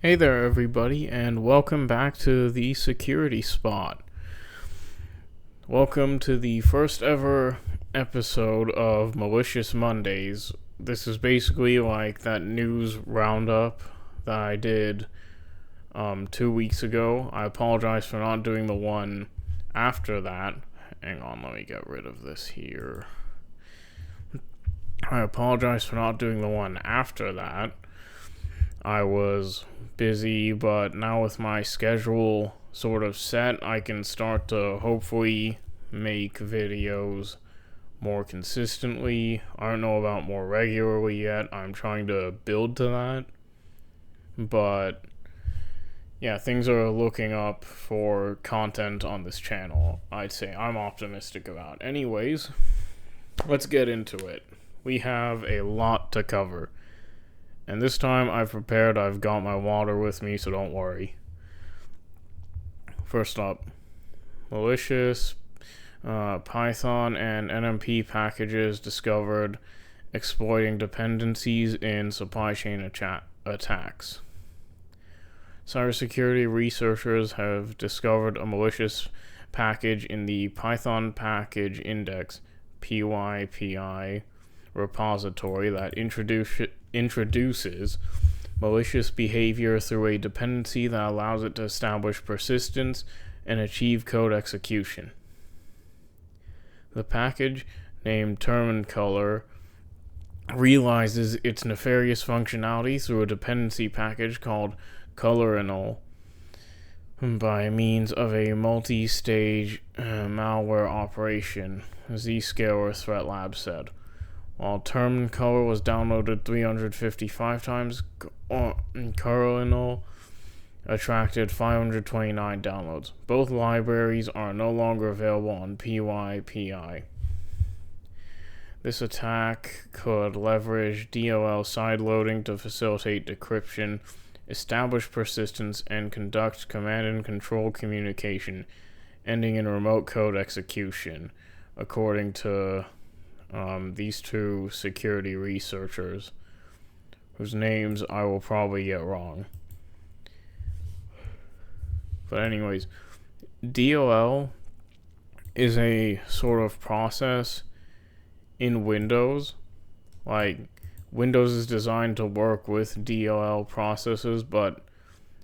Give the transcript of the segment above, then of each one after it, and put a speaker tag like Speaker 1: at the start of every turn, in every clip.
Speaker 1: Hey there, everybody, and welcome back to the Security Spot. Welcome to the first ever episode of Malicious Mondays. This is basically like that news roundup that I did 2 weeks ago. I apologize for not doing the one after that. Hang on, let me get rid of this here. I apologize for not doing the one after that. I was busy, but now with my schedule sort of set, I can start to hopefully make videos more consistently. I don't know about more regularly yet. I'm trying to build to that. But yeah, things are looking up for content on this channel. I'd say I'm optimistic about. Anyways, let's get into it. We have a lot to cover. And this time I've prepared, I've got my water with me, so don't worry. First up, malicious Python and NMP packages discovered exploiting dependencies in supply chain attacks. Cybersecurity researchers have discovered a malicious package in the Python package index (PYPI) repository that introduces malicious behavior through a dependency that allows it to establish persistence and achieve code execution. The package, named TermInColor, realizes its nefarious functionality through a dependency package called Colorinal by means of a multi-stage malware operation, Zscaler Threat Lab said. While TermInColor was downloaded 355 times, Colorinal attracted 529 downloads. Both libraries are no longer available on PYPI. This attack could leverage DLL sideloading to facilitate decryption, establish persistence, and conduct command and control communication, ending in remote code execution, according to these two security researchers, whose names I will probably get wrong. But anyways, DLL is a sort of process in Windows. Like, Windows is designed to work with DLL processes, but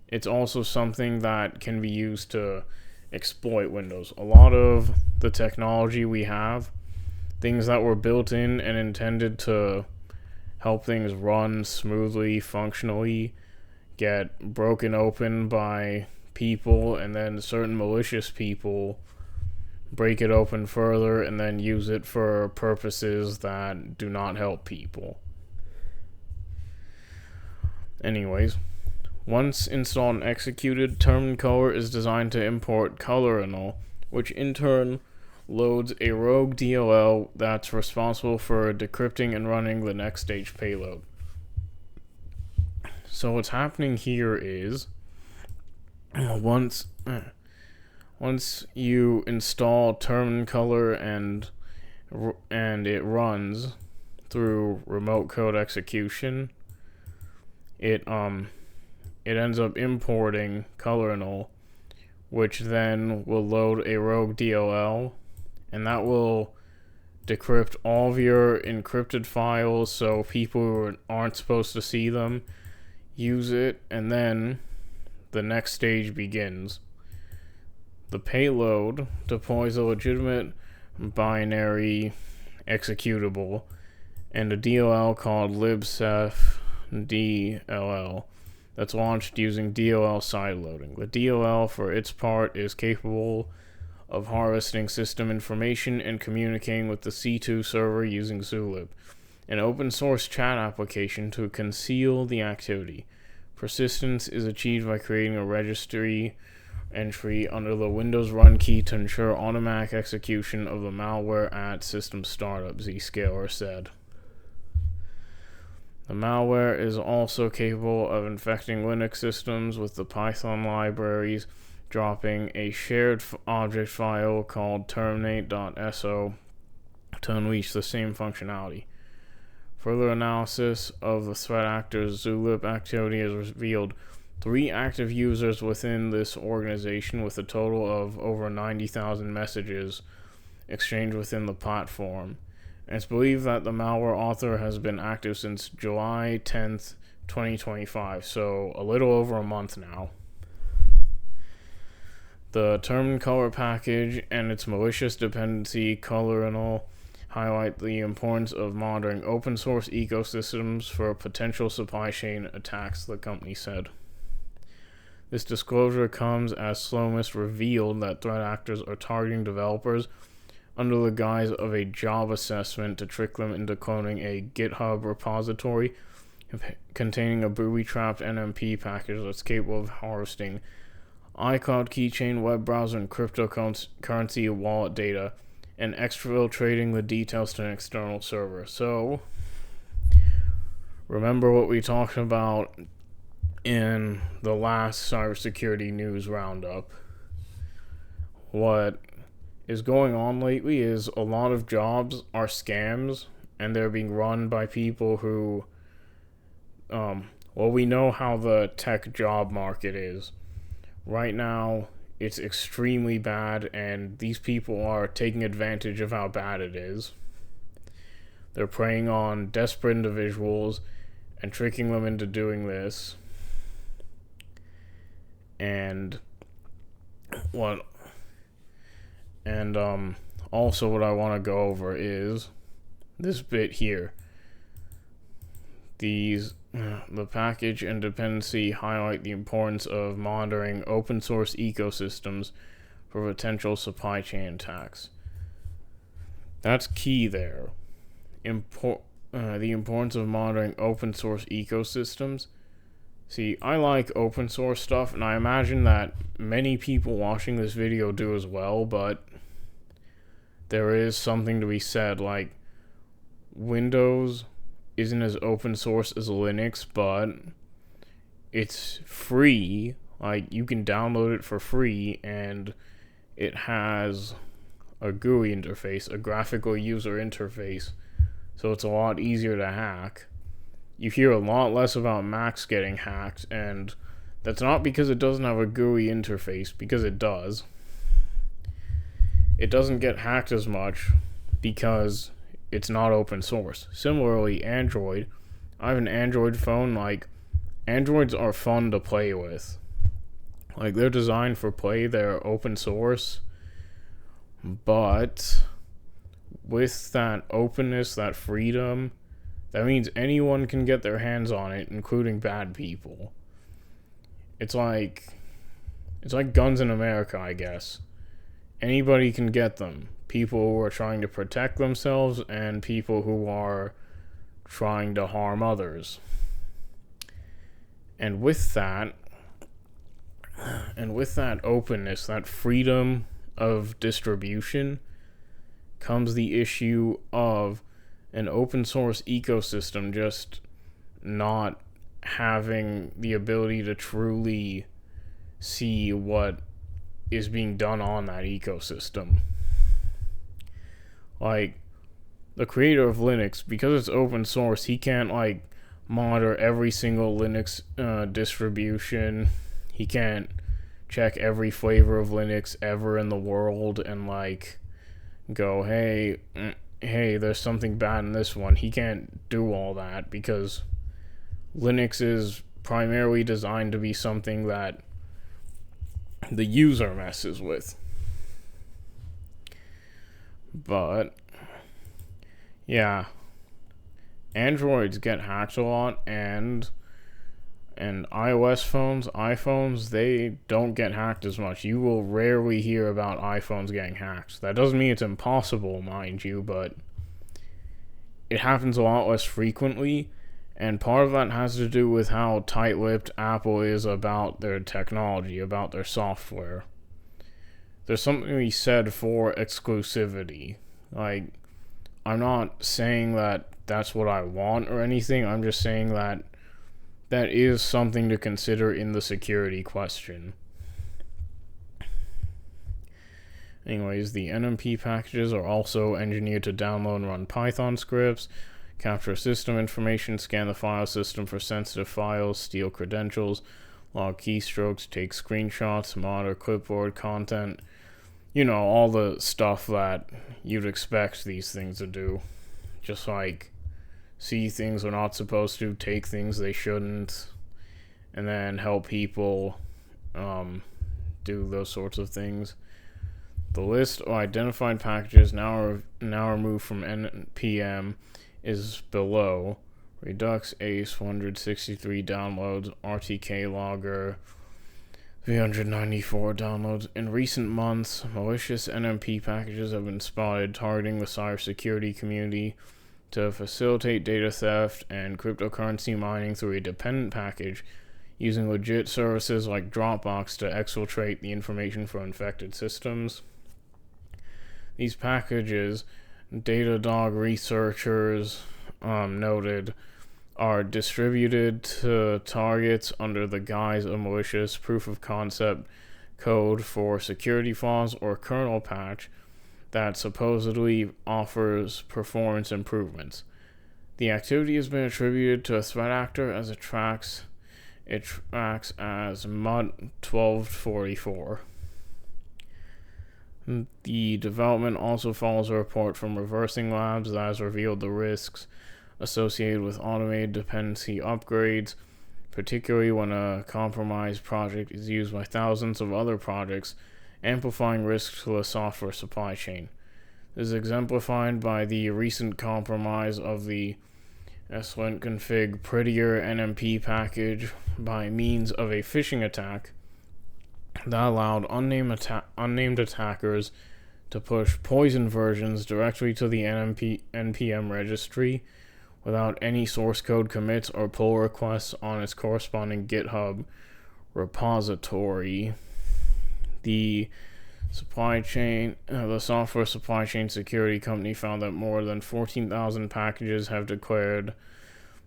Speaker 1: it's also something that can be used to exploit Windows. A lot of the technology we have, things that were built in and intended to help things run smoothly, functionally, get broken open by people, and then certain malicious people break it open further and then use it for purposes that do not help people. Anyways, once installed and executed, TermInColor is designed to import Colorinal, which in turn loads a rogue DLL that's responsible for decrypting and running the next stage payload. So what's happening here is, once you install TermInColor and it runs through remote code execution, it ends up importing Colorinal, which then will load a rogue DLL, and that will decrypt all of your encrypted files so people who aren't supposed to see them use it, and then the next stage begins. The payload deploys a legitimate binary executable and a DLL called libcef DLL that's launched using DLL sideloading. The DLL, for its part, is capable of harvesting system information and communicating with the C2 server using Zulip, an open source chat application to conceal the activity. Persistence is achieved by creating a registry entry under the Windows run key to ensure automatic execution of the malware at system startup, Zscaler said. The malware is also capable of infecting Linux systems with the Python libraries, dropping a shared object file called terminate.so to unleash the same functionality. Further analysis of the threat actor's Zulip activity has revealed 3 active users within this organization with a total of over 90,000 messages exchanged within the platform. And it's believed that the malware author has been active since July 10th, 2025, so a little over a month now. The term and color package and its malicious dependency colonel highlight the importance of monitoring open source ecosystems for potential supply chain attacks, the company said. This disclosure comes as Slomis revealed that threat actors are targeting developers under the guise of a job assessment to trick them into cloning a GitHub repository containing a booby-trapped NMP package that's capable of harvesting iCloud keychain, web browser, and cryptocurrency wallet data, and exfiltrating the details to an external server. So, remember what we talked about in the last cybersecurity news roundup. What is going on lately is a lot of jobs are scams, and they're being run by people who, we know how the tech job market is. Right now, it's extremely bad, and these people are taking advantage of how bad it is. They're preying on desperate individuals and tricking them into doing this. Also what I want to go over is this bit here. The package and dependency highlight the importance of monitoring open source ecosystems for potential supply chain attacks. That's key there. The importance of monitoring open source ecosystems. See, I like open source stuff, and I imagine that many people watching this video do as well, but there is something to be said, like Windows isn't as open source as Linux, but it's free. Like, you can download it for free, and it has a GUI interface, a graphical user interface, so it's a lot easier to hack. You hear a lot less about Macs getting hacked, and that's not because it doesn't have a GUI interface, because it does. It doesn't get hacked as much because it's not open source. Similarly, Android. I have an Android phone. Like, Androids are fun to play with. Like, they're designed for play. They're open source. But with that openness, that freedom, that means anyone can get their hands on it, including bad people. It's like guns in America, I guess. Anybody can get them. People who are trying to protect themselves and people who are trying to harm others. And with that openness, that freedom of distribution, comes the issue of an open source ecosystem just not having the ability to truly see what is being done on that ecosystem. Like, the creator of Linux, because it's open source, he can't, monitor every single Linux distribution. He can't check every flavor of Linux ever in the world and, go, hey, there's something bad in this one. He can't do all that because Linux is primarily designed to be something that the user messes with. But yeah, Androids get hacked a lot, and iOS phones, iPhones, they don't get hacked as much. You will rarely hear about iPhones getting hacked. That doesn't mean it's impossible, mind you, but it happens a lot less frequently, and part of that has to do with how tight-lipped Apple is about their technology, about their software. There's something to be said for exclusivity. I'm not saying that that's what I want or anything. I'm just saying that is something to consider in the security question. Anyways, the NMP packages are also engineered to download and run Python scripts, capture system information, scan the file system for sensitive files, steal credentials, log keystrokes, take screenshots, monitor clipboard content. You know, all the stuff that you'd expect these things to do. Just like see things they're not supposed to, take things they shouldn't, and then help people do those sorts of things. The list of identified packages now removed from NPM is below. Redux, ACE, 163 downloads, RTK logger, 394 downloads. In recent months, malicious NMP packages have been spotted targeting the cybersecurity community to facilitate data theft and cryptocurrency mining through a dependent package, using legit services like Dropbox to exfiltrate the information for infected systems. These packages, Datadog researchers noted, are distributed to targets under the guise of malicious proof of concept code for security flaws or kernel patch that supposedly offers performance improvements. The activity has been attributed to a threat actor as it tracks as MUD1244. The development also follows a report from Reversing Labs that has revealed the risks associated with automated dependency upgrades, particularly when a compromised project is used by thousands of other projects, amplifying risks to the software supply chain. This is exemplified by the recent compromise of the SLint config prettier NMP package by means of a phishing attack that allowed unnamed attackers to push poison versions directly to the NPM registry without any source code commits or pull requests on its corresponding GitHub repository. The software supply chain security company found that more than 14,000 packages have declared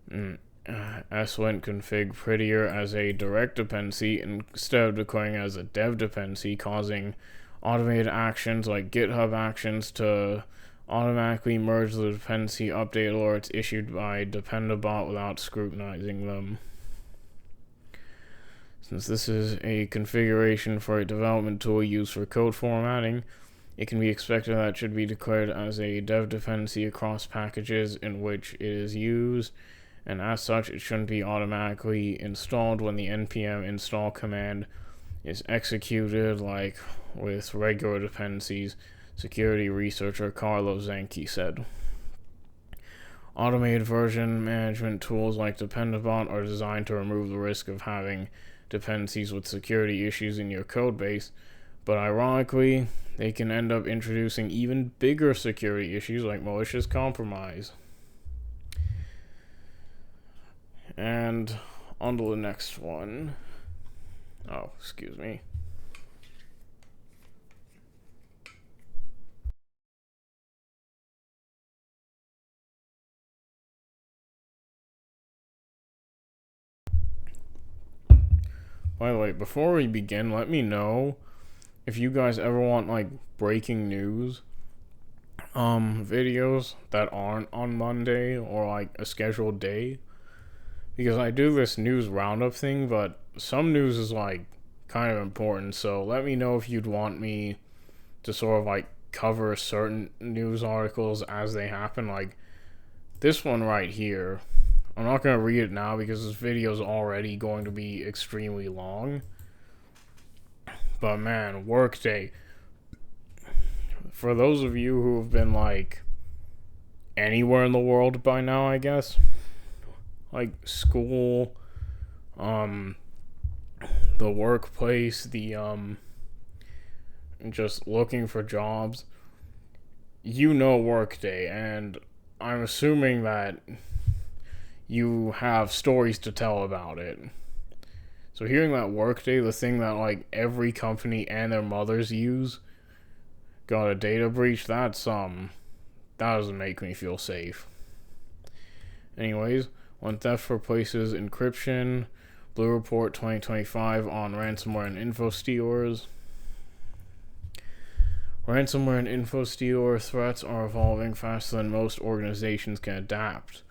Speaker 1: SLint config prettier as a direct dependency instead of declaring as a dev dependency, causing automated actions like GitHub Actions to automatically merge the dependency update alerts issued by Dependabot without scrutinizing them. Since this is a configuration for a development tool used for code formatting, it can be expected that it should be declared as a dev dependency across packages in which it is used, and as such, it shouldn't be automatically installed when the npm install command is executed like with regular dependencies, security researcher Carlo Zanchi said. Automated version management tools like Dependabot are designed to remove the risk of having dependencies with security issues in your codebase, but ironically, they can end up introducing even bigger security issues like malicious compromise. And on to the next one. Oh, excuse me. By the way, before we begin, let me know if you guys ever want like breaking news videos that aren't on Monday or like a scheduled day, because I do this news roundup thing, but some news is like kind of important, so let me know if you'd want me to sort of like cover certain news articles as they happen. Like this one right here, I'm not going to read it now because this video is already going to be extremely long. But man, Workday. For those of you who have been like anywhere in the world by now, I guess, like school, the workplace, the just looking for jobs, you know Workday, and I'm assuming that you have stories to tell about it. So hearing that Workday, the thing that like every company and their mothers use, got a data breach, that doesn't make me feel safe. Anyways, when theft replaces encryption, Blue Report 2025 on ransomware and info stealers. Ransomware and info stealer threats are evolving faster than most organizations can adapt.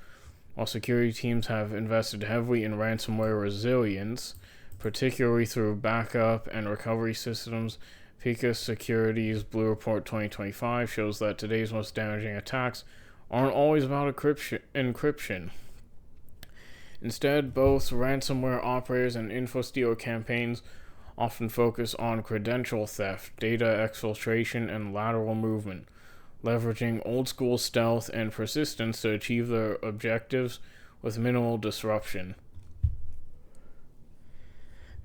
Speaker 1: While security teams have invested heavily in ransomware resilience, particularly through backup and recovery systems. Cybersecurity's Blue Report 2025 shows that today's most damaging attacks aren't always about encryption. Instead, both ransomware operators and info-stealer campaigns often focus on credential theft, data exfiltration, and lateral movement, leveraging old-school stealth and persistence to achieve their objectives with minimal disruption.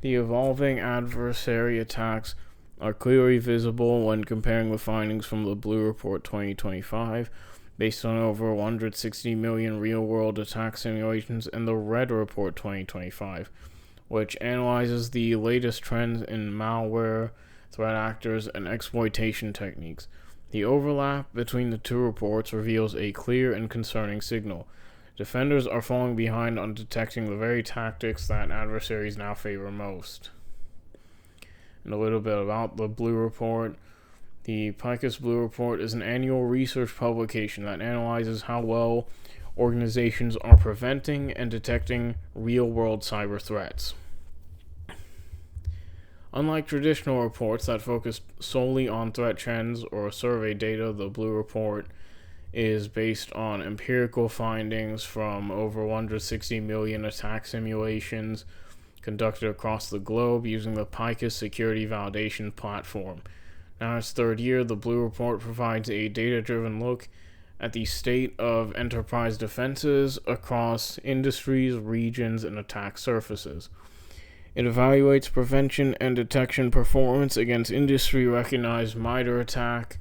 Speaker 1: The evolving adversary attacks are clearly visible when comparing the findings from the Blue Report 2025, based on over 160 million real-world attack simulations, and the Red Report 2025, which analyzes the latest trends in malware, threat actors, and exploitation techniques. The overlap between the two reports reveals a clear and concerning signal. Defenders are falling behind on detecting the very tactics that adversaries now favor most. And a little bit about the Blue Report. The Picus Blue Report is an annual research publication that analyzes how well organizations are preventing and detecting real-world cyber threats. Unlike traditional reports that focus solely on threat trends or survey data, the Blue Report is based on empirical findings from over 160 million attack simulations conducted across the globe using the Picus Security Validation Platform. Now, in its third year, the Blue Report provides a data-driven look at the state of enterprise defenses across industries, regions, and attack surfaces. It evaluates prevention and detection performance against industry-recognized MITRE attack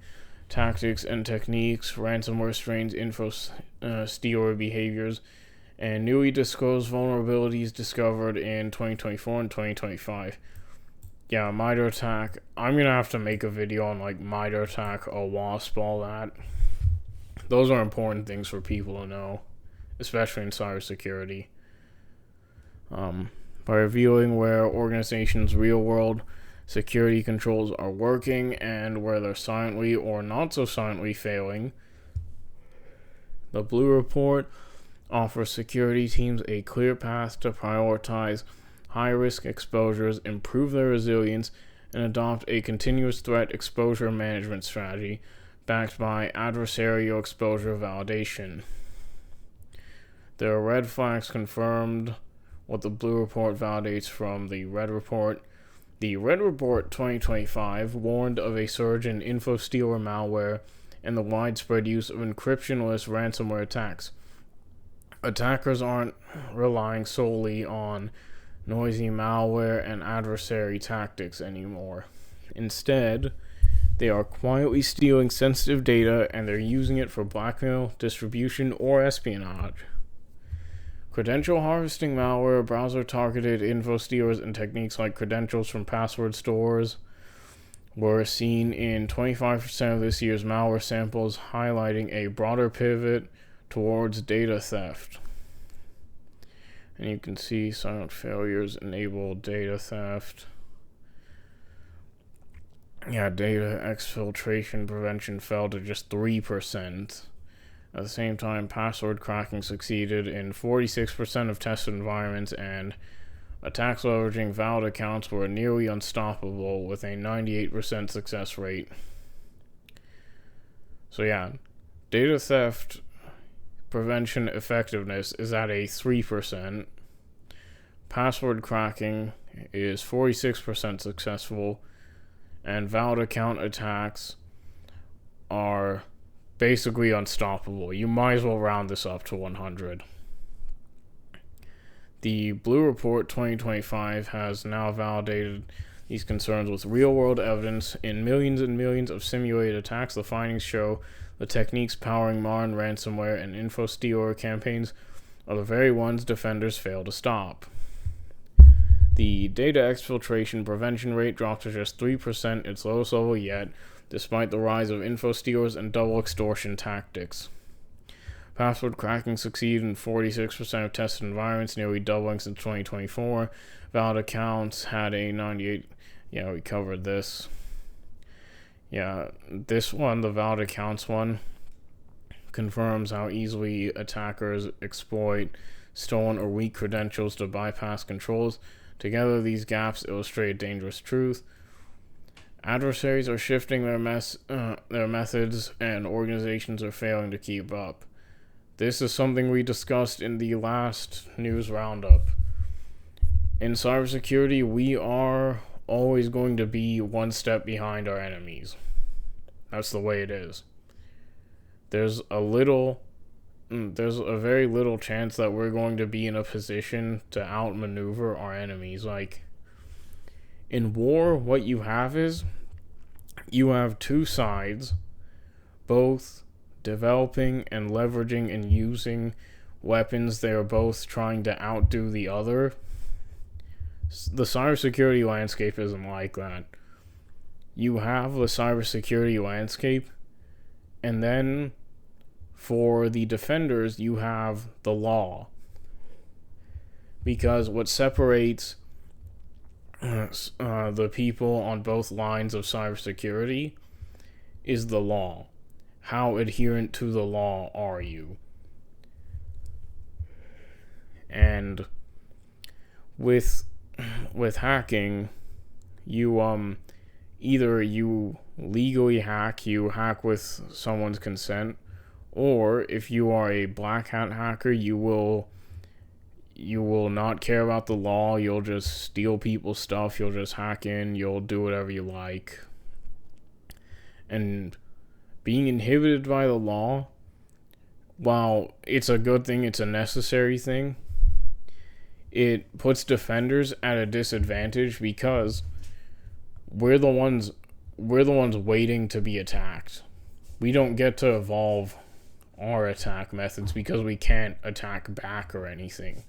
Speaker 1: tactics and techniques, ransomware strains, stealer behaviors, and newly disclosed vulnerabilities discovered in 2024 and 2025. Yeah, MITRE attack. I'm going to have to make a video on MITRE attack, a WASP, all that. Those are important things for people to know, especially in cybersecurity. By revealing where organizations' real-world security controls are working and where they're silently or not so silently failing, the Blue Report offers security teams a clear path to prioritize high-risk exposures, improve their resilience, and adopt a continuous threat exposure management strategy backed by adversarial exposure validation. There are red flags confirmed what the Blue Report validates from the Red Report. The Red Report 2025 warned of a surge in info-stealer malware and the widespread use of encryptionless ransomware attacks. Attackers aren't relying solely on noisy malware and adversary tactics anymore. Instead, they are quietly stealing sensitive data and they're using it for blackmail, distribution, or espionage. Credential harvesting malware, browser-targeted info stealers, and techniques like credentials from password stores were seen in 25% of this year's malware samples, highlighting a broader pivot towards data theft. And you can see silent failures enable data theft. Yeah, data exfiltration prevention fell to just 3%. At the same time, password cracking succeeded in 46% of tested environments, and attacks leveraging valid accounts were nearly unstoppable with a 98% success rate. So yeah, data theft prevention effectiveness is at a 3%. Password cracking is 46% successful, and valid account attacks are basically unstoppable. You might as well round this up to 100. The Blue Report 2025 has now validated these concerns with real-world evidence. In millions and millions of simulated attacks, the findings show the techniques powering modern ransomware and info-stealer campaigns are the very ones defenders fail to stop. The data exfiltration prevention rate dropped to just 3%, its lowest level yet, despite the rise of info stealers and double extortion tactics. Password cracking succeeded in 46% of tested environments, nearly doubling since 2024. Valid accounts had a 98%. Yeah, we covered this. Yeah, this one, the valid accounts one, confirms how easily attackers exploit stolen or weak credentials to bypass controls. Together, these gaps illustrate a dangerous truth. Adversaries are shifting their methods, and organizations are failing to keep up. This is something we discussed in the last news roundup. In cybersecurity, we are always going to be one step behind our enemies. That's the way it is. There's a very little chance that we're going to be in a position to outmaneuver our enemies. Like, in war, what you have is, you have two sides, both developing and leveraging and using weapons. They are both trying to outdo the other. The cybersecurity landscape isn't like that. You have the cybersecurity landscape, and then for the defenders, you have the law. Because what separates the people on both lines of cybersecurity is the law. How adherent to the law are you? And with hacking, you either you legally hack, you hack with someone's consent, or if you are a black hat hacker, you will not care about the law. You'll just steal people's stuff, you'll just hack in, you'll do whatever you like. And being inhibited by the law, while it's a good thing, it's a necessary thing, it puts defenders at a disadvantage because we're the ones waiting to be attacked. We don't get to evolve our attack methods because we can't attack back or anything.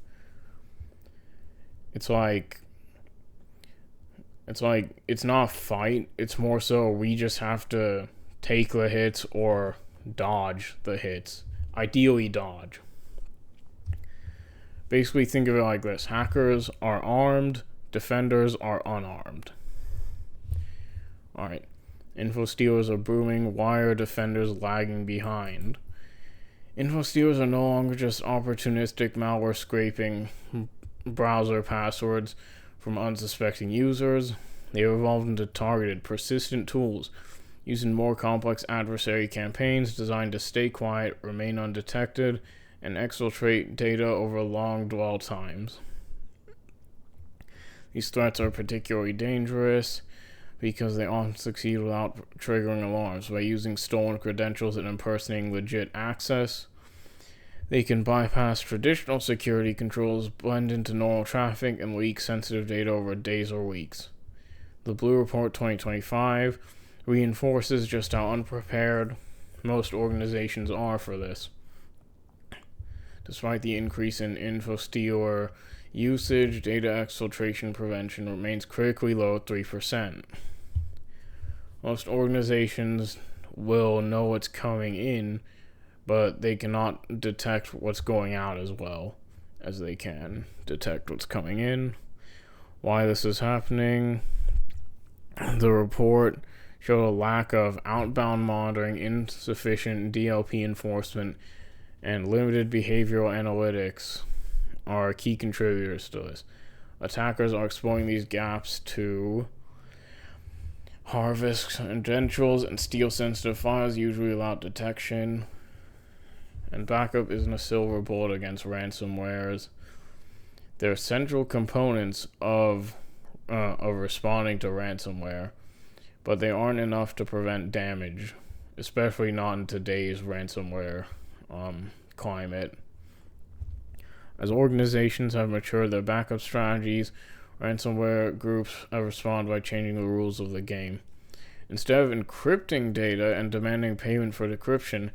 Speaker 1: It's like it's not a fight, it's more so we just have to take the hits or dodge the hits. Ideally dodge. Basically think of it like this. Hackers are armed, defenders are unarmed. Alright. Info stealers are booming, why are defenders lagging behind? Info stealers are no longer just opportunistic malware scraping browser passwords from unsuspecting users. They have evolved into targeted, persistent tools used in more complex adversary campaigns designed to stay quiet, remain undetected, and exfiltrate data over long dwell times. These threats are particularly dangerous because they often succeed without triggering alarms. By using stolen credentials and impersonating legit access, they can bypass traditional security controls, blend into normal traffic, and leak sensitive data over days or weeks. The Blue Report 2025 reinforces just how unprepared most organizations are for this. Despite the increase in infostealer usage, data exfiltration prevention remains critically low at 3%. Most organizations will know what's coming in, but they cannot detect what's going out as well as they can detect what's coming in. Why this is happening? The report showed a lack of outbound monitoring, insufficient DLP enforcement, and limited behavioral analytics are key contributors to this. Attackers are exploiting these gaps to harvest credentials and steal sensitive files, usually without detection. And backup isn't a silver bullet against ransomwares. They're central components of responding to ransomware, but they aren't enough to prevent damage, especially not in today's ransomware climate. As organizations have matured their backup strategies, ransomware groups have responded by changing the rules of the game. Instead of encrypting data and demanding payment for decryption,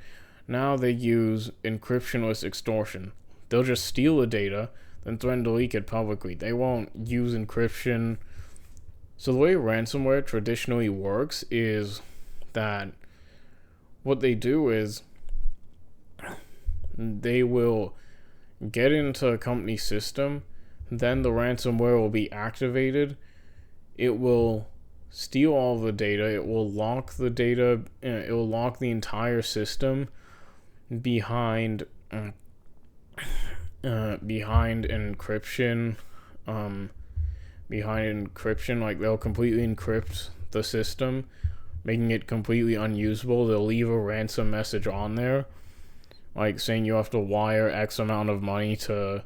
Speaker 1: now they use encryptionless extortion. They'll just steal the data, then threaten to leak it publicly. They won't use encryption. So the way ransomware traditionally works is that what they do is they will get into a company system, then the ransomware will be activated. It will steal all the data. It will lock the data. It will lock the entire system behind encryption, behind encryption. Like, they'll completely encrypt the system, making it completely unusable. They'll leave a ransom message on there, like saying you have to wire X amount of money to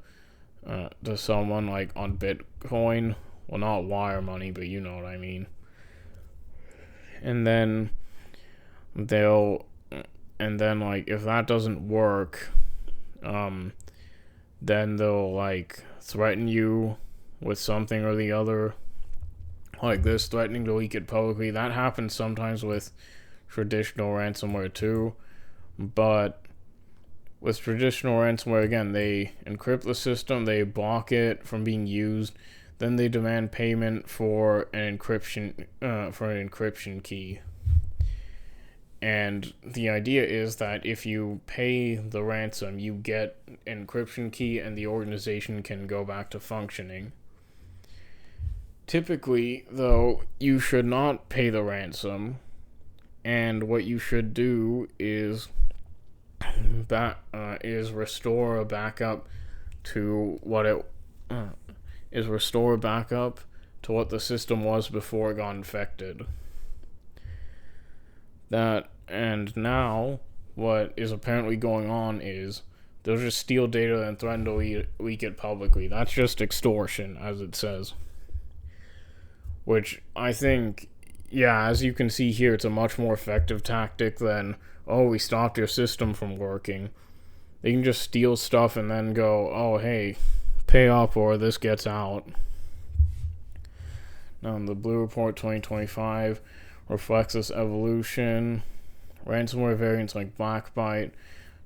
Speaker 1: someone, like on Bitcoin. Well, not wire money, but you know what I mean. And then like, if that doesn't work, then they'll like threaten you with something or the other, like this, threatening to leak it publicly. That happens sometimes with traditional ransomware too, but with traditional ransomware, again, they encrypt the system, they block it from being used, then they demand payment for an encryption key. And the idea is that if you pay the ransom, you get an encryption key and the organization can go back to functioning. Typically, though, you should not pay the ransom, and what you should do is restore a backup to what the system was before it got infected. And now what is apparently going on is they'll just steal data and threaten to leak it publicly. That's just extortion, as it says. Which I think, yeah, as you can see here, it's a much more effective tactic than, oh, we stopped your system from working. They can just steal stuff and then go, oh, hey, pay up or this gets out. Now, the Blue Report 2025 reflects this evolution. Ransomware variants like Blackbite,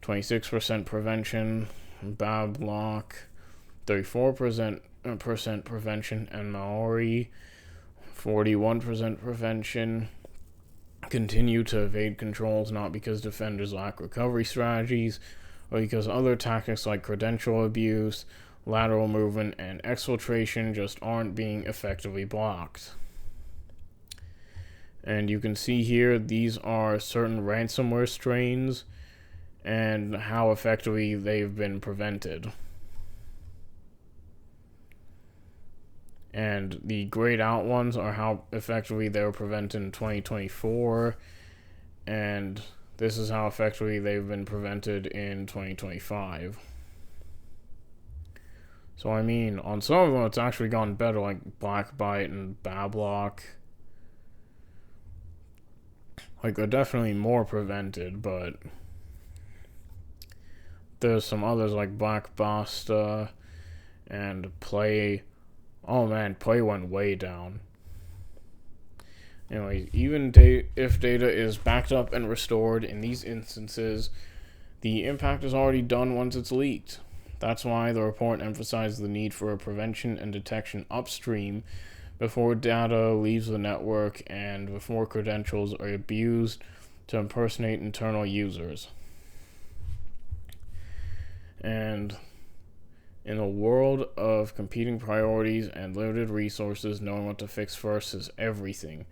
Speaker 1: 26% prevention, Bad Block, 34% prevention, and Maori, 41% prevention, continue to evade controls, not because defenders lack recovery strategies, but because other tactics like credential abuse, lateral movement, and exfiltration just aren't being effectively blocked. And you can see here, these are certain ransomware strains and how effectively they've been prevented. And the grayed out ones are how effectively they were prevented in 2024, and this is how effectively they've been prevented in 2025. So I mean, on some of them it's actually gone better, like Blackbite and Bablock. Like, they're definitely more prevented, but there's some others like Black Basta and Play. Oh man, Play went way down. Anyways, even if data is backed up and restored in these instances, the impact is already done once it's leaked. That's why the report emphasized the need for a prevention and detection upstream before data leaves the network and before credentials are abused to impersonate internal users. And in a world of competing priorities and limited resources, knowing what to fix first is everything.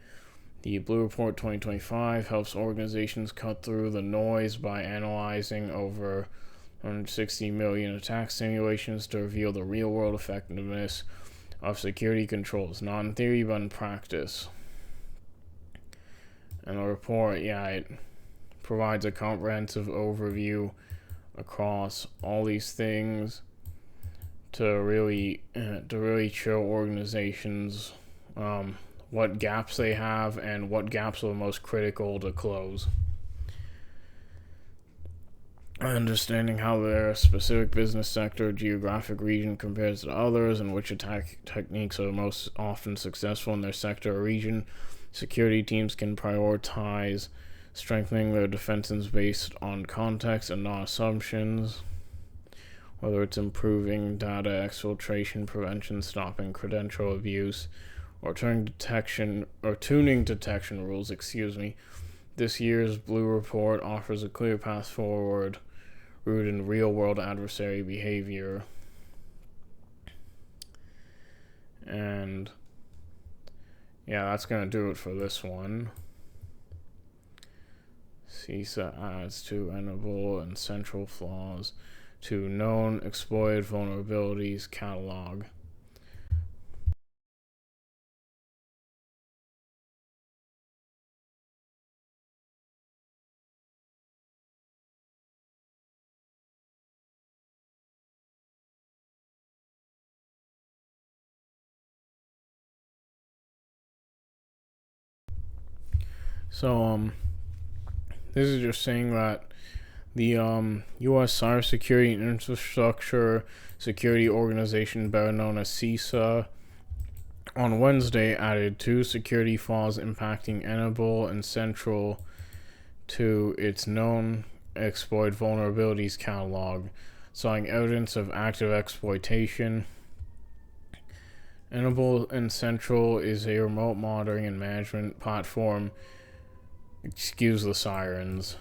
Speaker 1: The Blue Report 2025 helps organizations cut through the noise by analyzing over 160 million attack simulations to reveal the real-world effectiveness of security controls, not in theory but in practice. And the report, it provides a comprehensive overview across all these things to really show organizations what gaps they have and what gaps are most critical to close. Understanding how their specific business sector, geographic region compares to others, and which attack techniques are most often successful in their sector or region, security teams can prioritize strengthening their defenses based on context and not assumptions. Whether it's improving data exfiltration prevention, stopping credential abuse, or tuning detection rules, this year's Blue Report offers a clear path forward rooted in real-world adversary behavior. And that's going to do it for this one. CISA adds 2 enable and central flaws to known exploited vulnerabilities catalog. So this is just saying that the U.S. Cybersecurity and Infrastructure Security Organization, better known as CISA, on Wednesday added 2 security flaws impacting Enable and Central to its known exploit vulnerabilities catalog, citing evidence of active exploitation. Enable and Central is a remote monitoring and management platform. Excuse the sirens.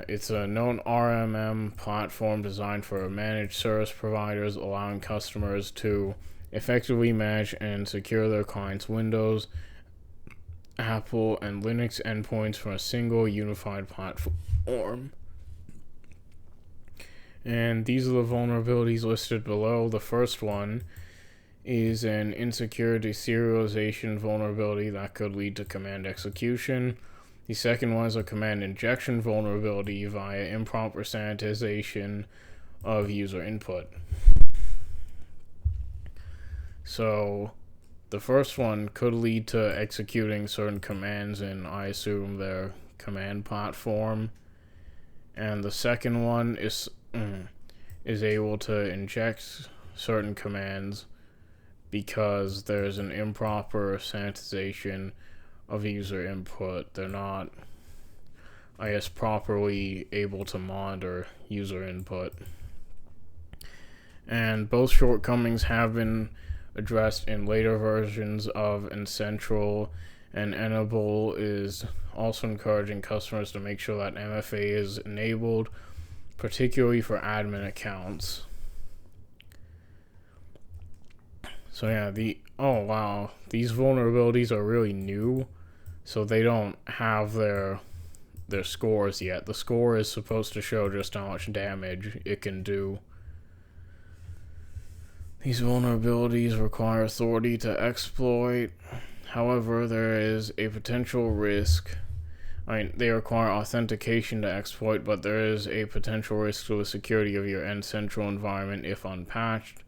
Speaker 1: It's a known RMM platform designed for managed service providers, allowing customers to effectively manage and secure their clients' Windows, Apple, and Linux endpoints from a single unified platform. And these are the vulnerabilities listed below. The first one is an insecure deserialization vulnerability that could lead to command execution. The second one is a command injection vulnerability via improper sanitization of user input. So the first one could lead to executing certain commands in, I assume, their command platform. And the second one is able to inject certain commands because there's an improper sanitization of user input. They're not, I guess, properly able to monitor user input. And both shortcomings have been addressed in later versions of N-Central, and Enable is also encouraging customers to make sure that MFA is enabled, particularly for admin accounts. So yeah, these vulnerabilities are really new, so they don't have their scores yet. The score is supposed to show just how much damage it can do. These vulnerabilities require authority to exploit. However, there is a potential risk. They require authentication to exploit, but there is a potential risk to the security of your N-Central environment if unpatched.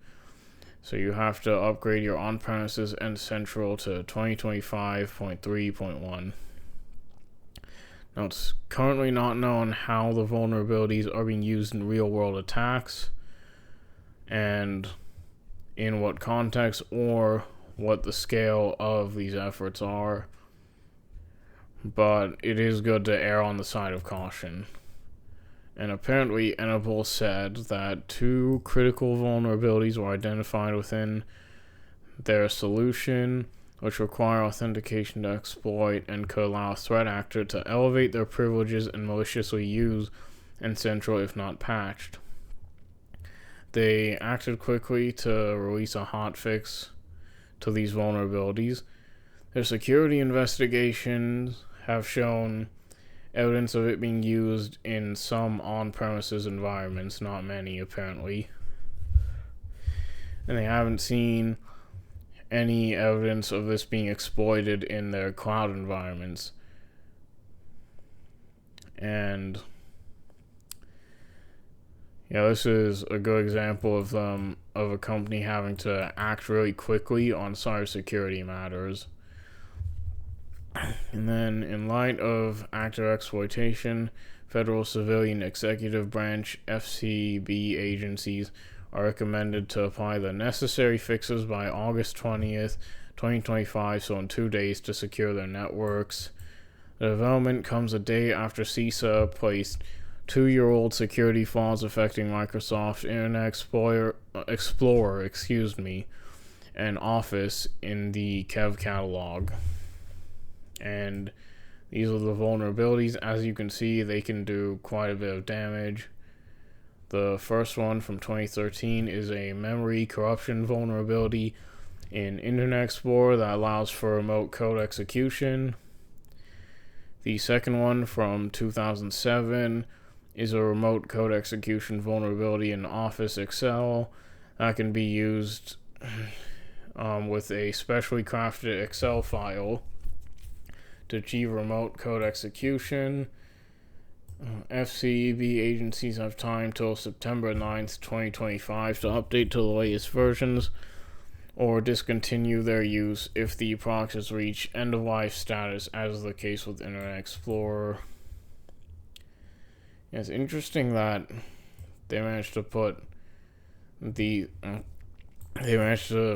Speaker 1: So you have to upgrade your on-premises N-Central to 2025.3.1. Now, it's currently not known how the vulnerabilities are being used in real-world attacks, and in what context, or what the scale of these efforts are. But it is good to err on the side of caution. And apparently, Enable said that 2 critical vulnerabilities were identified within their solution, which require authentication to exploit and could allow a threat actor to elevate their privileges and maliciously use N-Central if not patched. They acted quickly to release a hotfix to these vulnerabilities. Their security investigations have shown evidence of it being used in some on-premises environments, not many apparently. And they haven't seen any evidence of this being exploited in their cloud environments. And yeah, this is a good example of a company having to act really quickly on cybersecurity matters. And then, in light of active exploitation, federal civilian executive branch (FCB) agencies are recommended to apply the necessary fixes by August 20th, 2025, so in 2 days, to secure their networks. The development comes a day after CISA placed 2-year-old security flaws affecting Microsoft Internet Explorer, and Office in the Kev catalog. And these are the vulnerabilities. As you can see, they can do quite a bit of damage. The first one from 2013 is a memory corruption vulnerability in Internet Explorer that allows for remote code execution. The second one from 2007 is a remote code execution vulnerability in Office Excel that can be used with a specially crafted Excel file to achieve remote code execution. FCB agencies have time till September 9th, 2025 to update to the latest versions or discontinue their use if the products has reached end-of-life status, as is the case with Internet Explorer. It's interesting that they managed to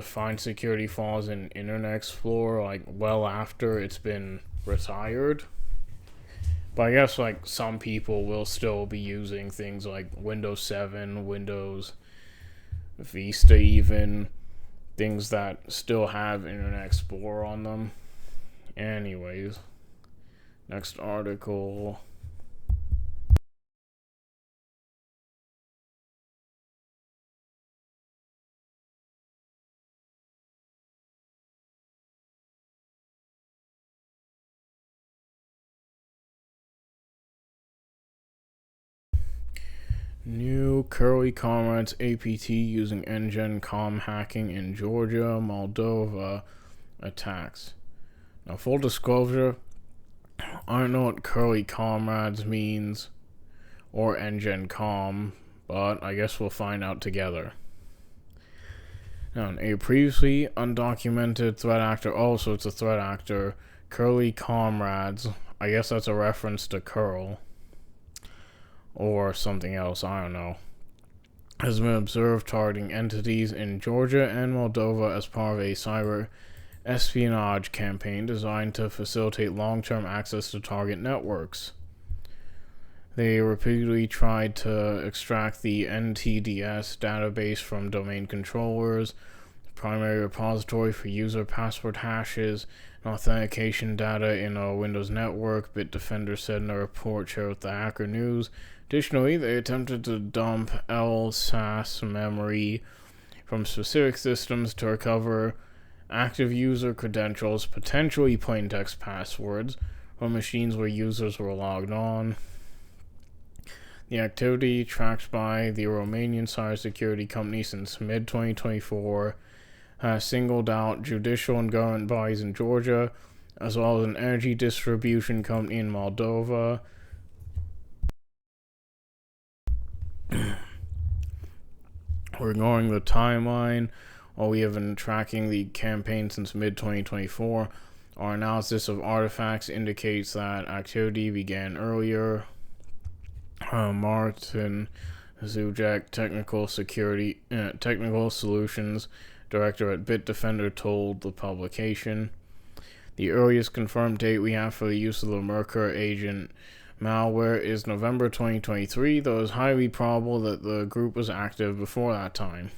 Speaker 1: find security flaws in Internet Explorer like well after it's been retired. But I guess like some people will still be using things like Windows 7, Windows Vista, even things that still have Internet Explorer on them. Anyways, next article. New Curly Comrades APT using NGen com hacking in Georgia, Moldova attacks. Now, full disclosure, I don't know what Curly Comrades means or NGen com, but I guess we'll find out together. Now, a previously undocumented threat actor, also it's a threat actor, Curly Comrades, I guess that's a reference to Curl. Or something else, I don't know, has been observed targeting entities in Georgia and Moldova as part of a cyber espionage campaign designed to facilitate long-term access to target networks. They repeatedly tried to extract the NTDS database from domain controllers, the primary repository for user password hashes, and authentication data in a Windows network, Bitdefender said in a report shared with the Hacker News. Additionally, they attempted to dump LSAS memory from specific systems to recover active user credentials, potentially plaintext passwords, from machines where users were logged on. The activity, tracked by the Romanian cybersecurity company since mid-2024, has singled out judicial and government bodies in Georgia, as well as an energy distribution company in Moldova. Regarding the timeline, while we have been tracking the campaign since mid-2024, our analysis of artifacts indicates that activity began earlier. Martin Zuzek, Technical Solutions Director at Bitdefender, told the publication. The earliest confirmed date we have for the use of the Merkur agent malware is November 2023, though it's highly probable that the group was active before that time.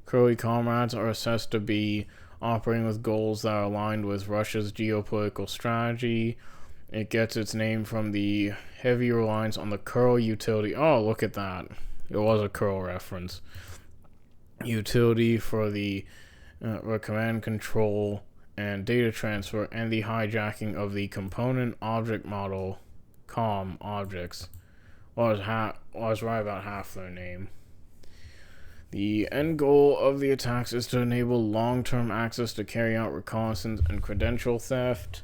Speaker 1: Curly Comrades are assessed to be operating with goals that are aligned with Russia's geopolitical strategy. It gets its name from the heavy reliance on the curl utility. Oh, look at that. It was a curl reference. Utility for the command control and data transfer, and the hijacking of the component object model COM objects. Was right about half their name. The end goal of the attacks is to enable long-term access to carry out reconnaissance and credential theft,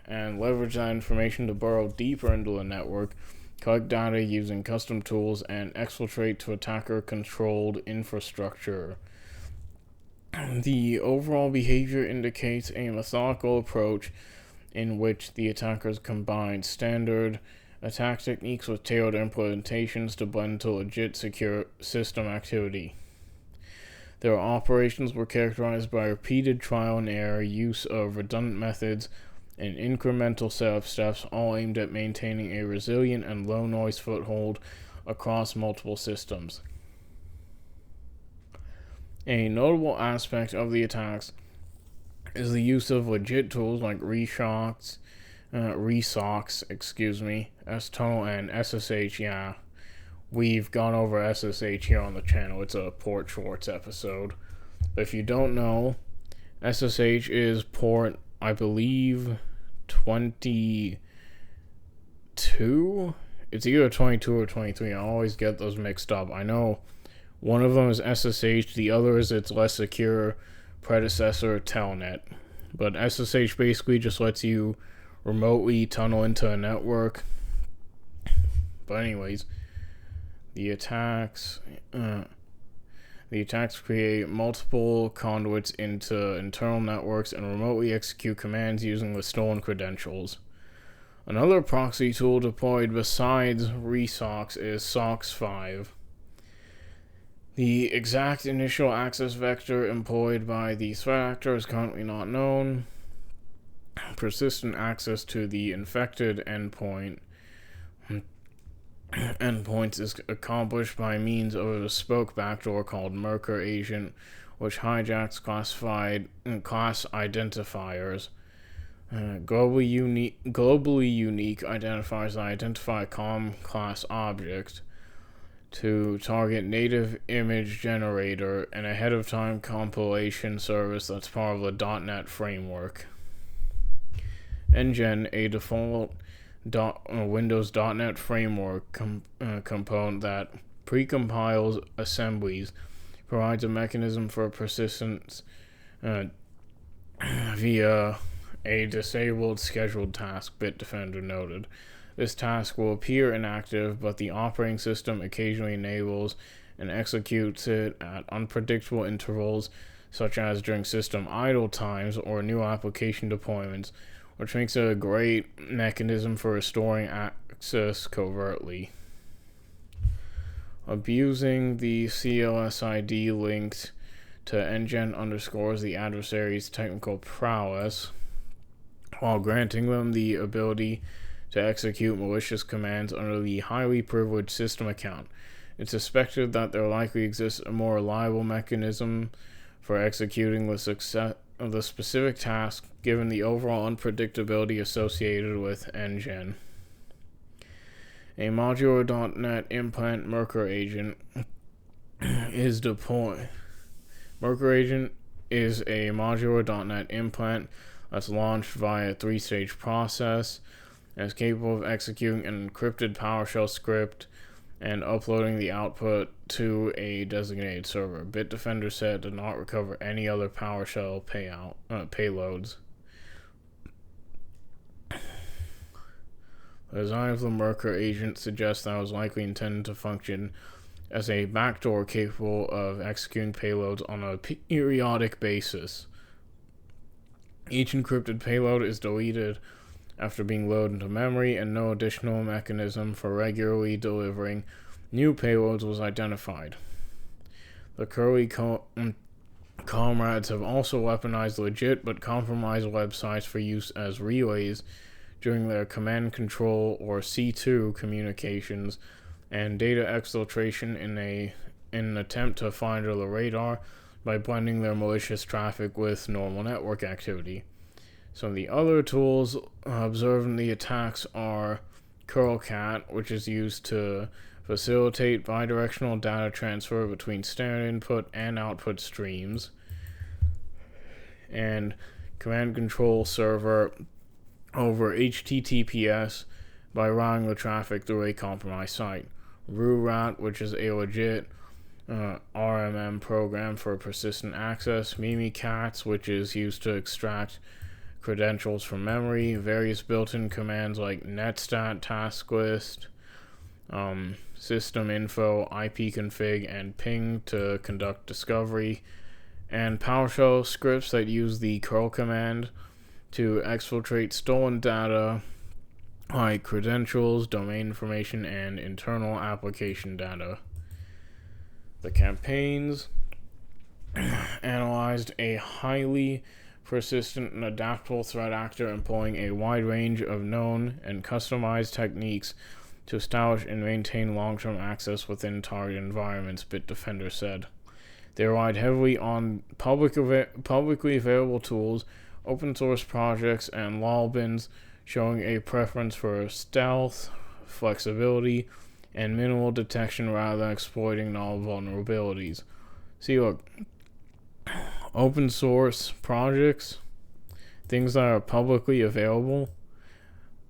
Speaker 1: and leverage that information to burrow deeper into the network, collect data using custom tools, and exfiltrate to attacker-controlled infrastructure. The overall behavior indicates a methodical approach in which the attackers combine standard attack techniques with tailored implementations to blend into legit secure system activity. Their operations were characterized by repeated trial and error, use of redundant methods, and incremental setup steps, all aimed at maintaining a resilient and low-noise foothold across multiple systems. A notable aspect of the attacks is the use of legit tools like ReSOX, S-Tunnel, and SSH. Yeah, we've gone over SSH here on the channel. It's a Port Schwartz episode. But if you don't know, SSH is port, I believe, 22? It's either 22 or 23. I always get those mixed up. I know one of them is SSH, the other is its less secure predecessor, Telnet. But SSH basically just lets you remotely tunnel into a network. But anyways, the attacks... The attacks create multiple conduits into internal networks and remotely execute commands using the stolen credentials. Another proxy tool deployed besides ReSOX is SOX5. The exact initial access vector employed by the threat actor is currently not known. Persistent access to the infected endpoints is accomplished by means of a bespoke backdoor called Merker Agent, which hijacks class identifiers. Globally unique identifiers that identify a common class object to target native image generator and ahead of time compilation service that's part of the .NET framework. NGen, a default Windows .NET framework component that precompiles assemblies, provides a mechanism for persistence via a disabled scheduled task, Bitdefender noted. This task will appear inactive, but the operating system occasionally enables and executes it at unpredictable intervals, such as during system idle times or new application deployments, which makes it a great mechanism for restoring access covertly. Abusing the CLSID linked to NGen underscores the adversary's technical prowess, while granting them the ability to execute malicious commands under the highly privileged system account. It's suspected that there likely exists a more reliable mechanism for executing the specific task, given the overall unpredictability associated with NGen. A modular.NET implant Merker Agent is deployed. Merker Agent is a modular.NET implant that's launched via a 3-stage process and is capable of executing an encrypted PowerShell script and uploading the output to a designated server. Bitdefender said it did not recover any other PowerShell payloads. The design of the Merker agent suggests that it was likely intended to function as a backdoor capable of executing payloads on a periodic basis. Each encrypted payload is deleted after being loaded into memory, and no additional mechanism for regularly delivering new payloads was identified. The Curly comrades have also weaponized legit but compromised websites for use as relays during their command control or C2 communications and data exfiltration in an attempt to fly under the radar by blending their malicious traffic with normal network activity. Some of the other tools observed in the attacks are curlcat, which is used to facilitate bidirectional data transfer between standard input and output streams, and command control server over HTTPS by routing the traffic through a compromised site. RuRat, which is a legit RMM program for persistent access. Mimikatz, which is used to extract credentials from memory. Various built-in commands like netstat, task list, system info, ipconfig, and ping to conduct discovery. And PowerShell scripts that use the curl command to exfiltrate stolen data like credentials, domain information, and internal application data. The campaigns analyzed a highly persistent and adaptable threat actor employing a wide range of known and customized techniques to establish and maintain long-term access within target environments, Bitdefender said. They relied heavily on publicly available tools, open source projects, and lolbins, showing a preference for stealth, flexibility, and minimal detection rather than exploiting novel vulnerabilities. See, look, open source projects, things that are publicly available,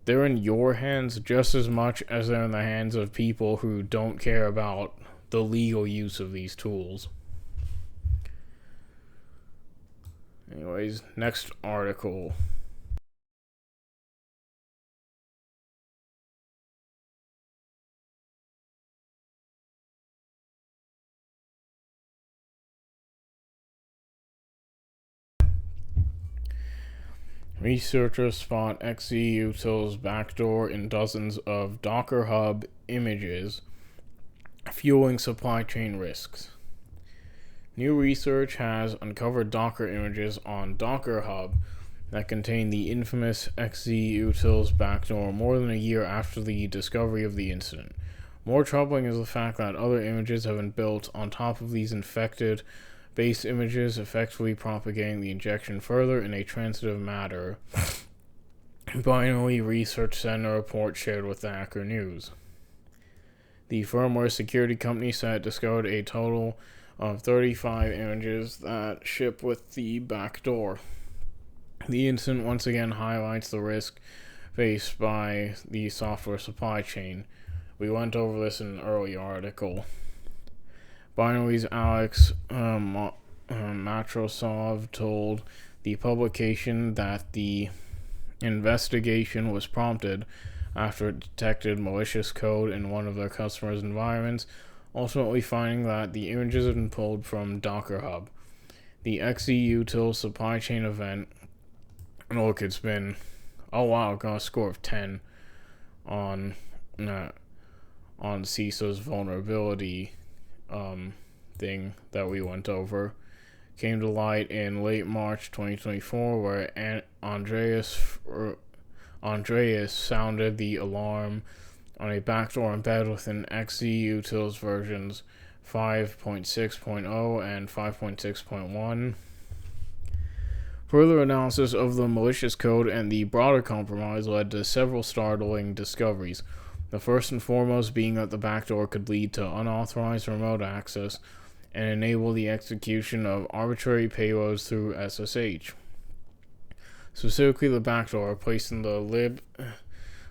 Speaker 1: they're in your hands just as much as they're in the hands of people who don't care about the legal use of these tools. Anyways, next article. Researchers spot XE-utils backdoor in dozens of Docker Hub images, fueling supply chain risks. New research has uncovered Docker images on Docker Hub that contain the infamous XE-utils backdoor more than a year after the discovery of the incident. More troubling is the fact that other images have been built on top of these infected base images, effectively propagating the injection further in a transitive manner. Binary Research said in a report shared with the Hacker News. The firmware security company said it discovered a total of 35 images that ship with the backdoor. The incident once again highlights the risk faced by the software supply chain. We went over this in an earlier article. Binary's Alex Matrosov told the publication that the investigation was prompted after it detected malicious code in one of their customers' environments, ultimately finding that the images had been pulled from Docker Hub. The XE-util supply chain event, look, it's been, got a score of 10 on CISA's vulnerability thing that we went over, came to light in late March 2024, where Andreas sounded the alarm on a backdoor embedded within XE-utils versions 5.6.0 and 5.6.1. Further analysis of the malicious code and the broader compromise led to several startling discoveries. The first and foremost being that the backdoor could lead to unauthorized remote access and enable the execution of arbitrary payloads through SSH. Specifically, the backdoor, placed in the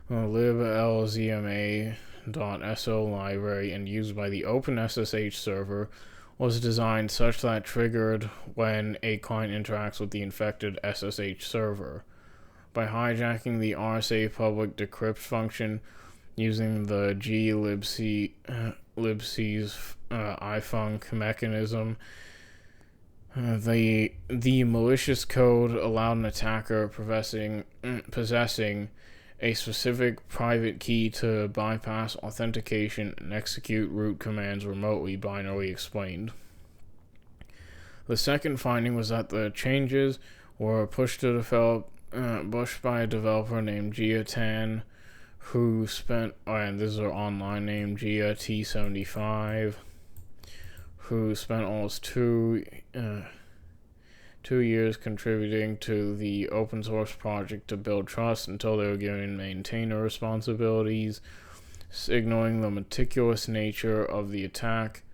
Speaker 1: liblzma.so library and used by the OpenSSH server, was designed such that triggered when a client interacts with the infected SSH server. By hijacking the RSA public decrypt function using the glibc's ifunc mechanism, the malicious code allowed an attacker possessing a specific private key to bypass authentication and execute root commands remotely, binary explained. The second finding was that the changes were pushed by a developer named Gia Tan, who spent, and this is her online name, Gia T75, who spent almost two years contributing to the open source project to build trust until they were given maintainer responsibilities, signaling the meticulous nature of the attack.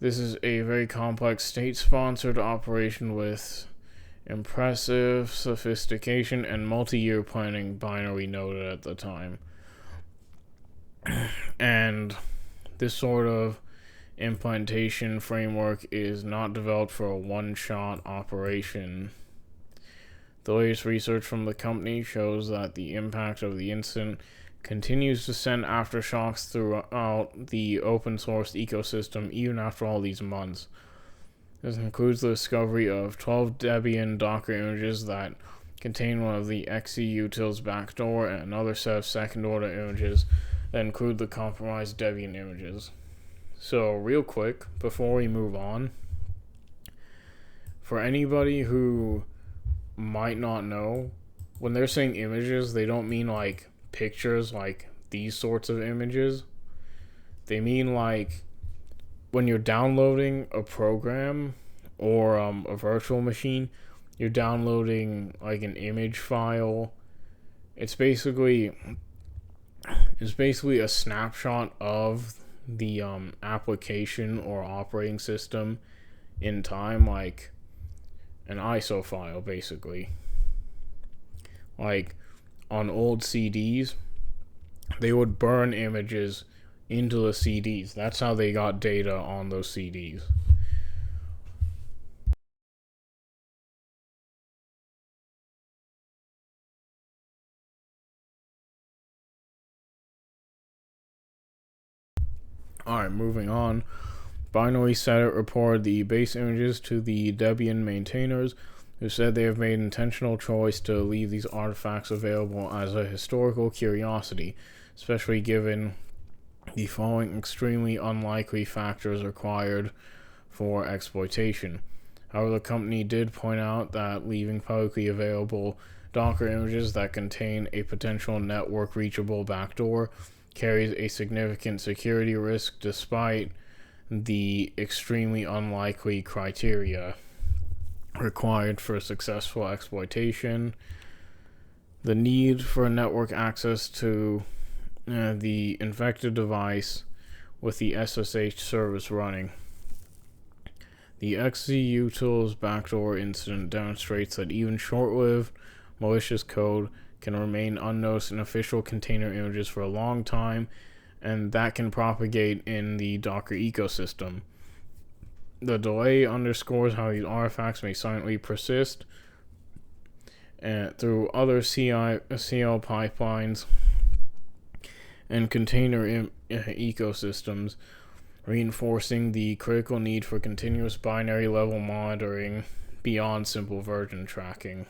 Speaker 1: This is a very complex state-sponsored operation with impressive sophistication and multi-year planning, Binary noted at the time. And this sort of implementation framework is not developed for a one-shot operation. The latest research from the company shows that the impact of the incident continues to send aftershocks throughout the open source ecosystem even after all these months. This includes the discovery of 12 Debian Docker images that contain one of the XE-utils backdoor and another set of second-order images that include the compromised Debian images. So, real quick, before we move on, for anybody who might not know, when they're saying images, they don't mean like pictures like these sorts of images. They mean like when you're downloading a program or a virtual machine, you're downloading like an image file. It's basically a snapshot of the application or operating system in time, like an ISO file, basically. Like on old CDs, they would burn images into the CDs. That's how they got data on those CDs. Alright, moving on. Binary said it reported the base images to the Debian maintainers, who said they have made an intentional choice to leave these artifacts available as a historical curiosity, especially given the following extremely unlikely factors required for exploitation. However, the company did point out that leaving publicly available Docker images that contain a potential network reachable backdoor carries a significant security risk despite the extremely unlikely criteria required for successful exploitation. The need for network access to the infected device with the SSH service running. The XZUtils backdoor incident demonstrates that even short-lived malicious code can remain unnoticed in official container images for a long time, and that can propagate in the Docker ecosystem. The delay underscores how these artifacts may silently persist through other CL pipelines and container ecosystems, reinforcing the critical need for continuous binary level monitoring beyond simple version tracking.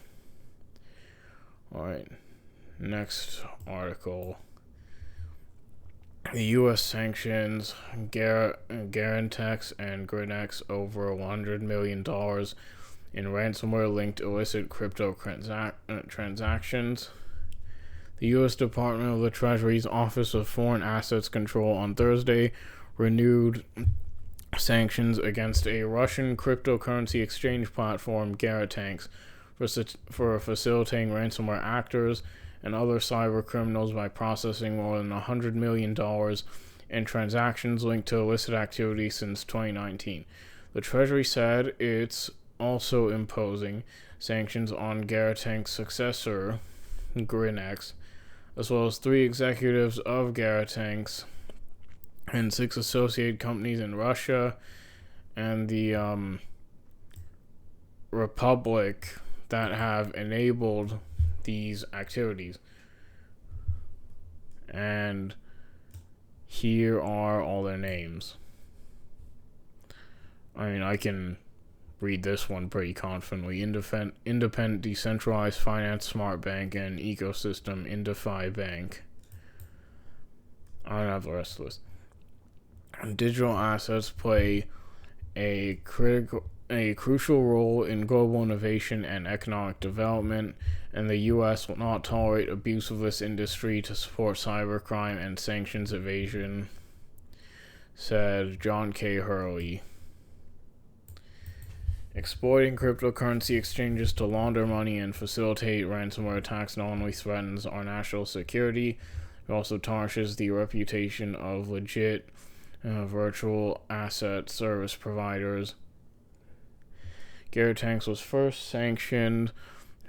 Speaker 1: Alright, next article. The U.S. sanctions Garantex and Grinex over $100 million in ransomware-linked illicit crypto transactions. The U.S. Department of the Treasury's Office of Foreign Assets Control on Thursday renewed sanctions against a Russian cryptocurrency exchange platform, Garantex, for facilitating ransomware actors and other cyber criminals by processing more than $100 million in transactions linked to illicit activity since 2019. The Treasury said it's also imposing sanctions on Garantex successor, Grinex, as well as 3 executives of Garantex and 6 associated companies in Russia and the Republic that have enabled these activities. And here are all their names. I mean, I can read this one pretty confidently. Independent Decentralized Finance Smart Bank and Ecosystem Indify Bank. I don't have the rest of this. Digital assets play a crucial role in global innovation and economic development, and the U.S. will not tolerate abuse of this industry to support cybercrime and sanctions evasion, said John K. Hurley. Exploiting cryptocurrency exchanges to launder money and facilitate ransomware attacks not only threatens our national security, it also tarnishes the reputation of legit virtual asset service providers. Garantex was first sanctioned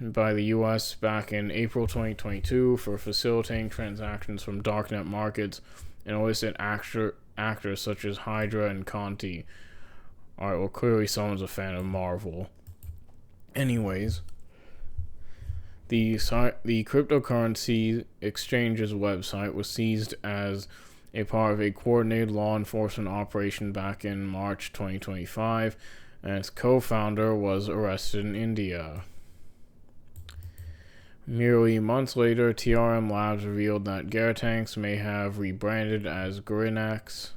Speaker 1: by the U.S. back in April 2022 for facilitating transactions from darknet markets and illicit actors such as Hydra and Conti. Alright, well, clearly someone's a fan of Marvel. Anyways, the cryptocurrency exchange's website was seized as a part of a coordinated law enforcement operation back in March 2025, and its co-founder was arrested in India. Merely months later, TRM Labs revealed that Garantex may have rebranded as Garantex,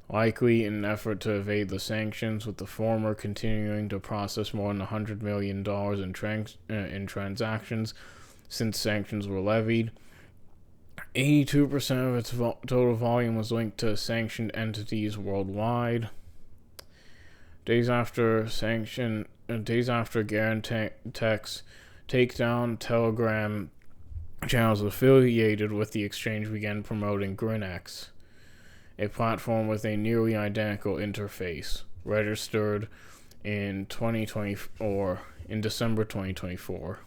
Speaker 1: likely in an effort to evade the sanctions, with the former continuing to process more than $100 million in transactions since sanctions were levied. 82% of its total volume was linked to sanctioned entities worldwide. Days after Garantex takedown, Telegram channels affiliated with the exchange began promoting Grinex, a platform with a nearly identical interface, registered in December 2024.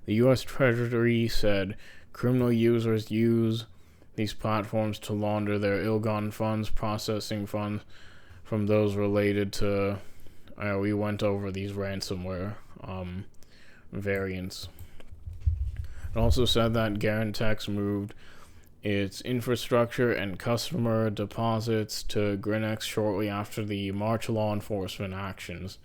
Speaker 1: The U.S. Treasury said criminal users use these platforms to launder their ill-gotten funds, processing funds from those related to, we went over these ransomware variants. It also said that Garantex moved its infrastructure and customer deposits to Grinex shortly after the March law enforcement actions.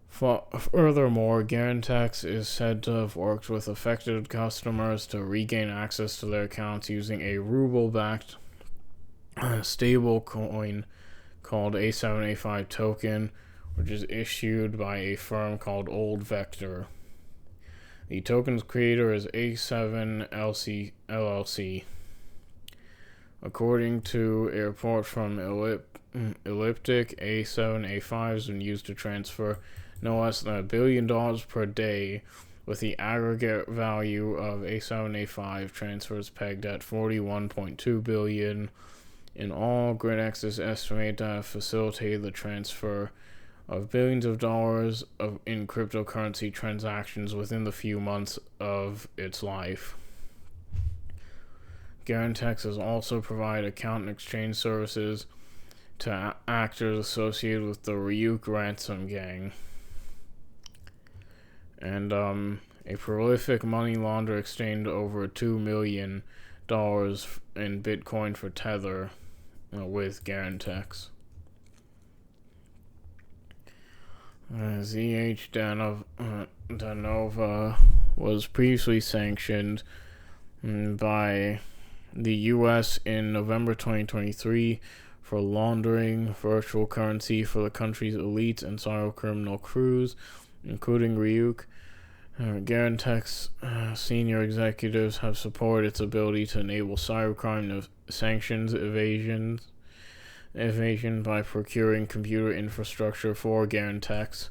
Speaker 1: Furthermore, Garantex is said to have worked with affected customers to regain access to their accounts using a ruble-backed stablecoin called A7A5 token, which is issued by a firm called Old Vector. The token's creator is A7LC LLC. According to a report from Elliptic, A7A5 has been used to transfer no less than $1 billion per day, with the aggregate value of A7A5 transfers pegged at $41.2 billion. In all, Grinex is estimated to have facilitated the transfer of billions of dollars in cryptocurrency transactions within the few months of its life. Garantex has also provided account and exchange services to actors associated with the Ryuk ransom gang. And a prolific money launderer exchanged over $2 million in Bitcoin for Tether with Garantex. ZH Danova was previously sanctioned by the U.S. in November 2023 for laundering virtual currency for the country's elites and cybercriminal crews, including Ryuk. Garantex senior executives have supported its ability to enable cybercrime sanctions evasion by procuring computer infrastructure for Garantex,